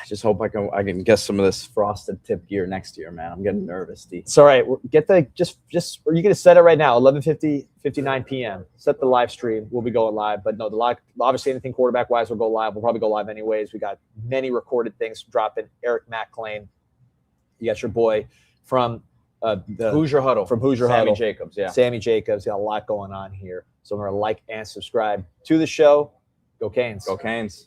[SPEAKER 2] I just hope I can get some of this frosted tip gear next year, man. I'm getting nervous, D.
[SPEAKER 1] It's all right. Get the just or you can set it right now, 11:59 p.m. Set the live stream. We'll be going live. But no, the live, obviously anything quarterback wise will go live. We'll probably go live anyways. We got many recorded things dropping. Eric McClain. You got your boy from the
[SPEAKER 2] Hoosier Huddle.
[SPEAKER 1] From Hoosier
[SPEAKER 2] Sammy
[SPEAKER 1] Huddle.
[SPEAKER 2] Jacobs, yeah.
[SPEAKER 1] Sammy Jacobs. Got a lot going on here. So remember, like and subscribe to the show. Go Canes.
[SPEAKER 2] Go Canes.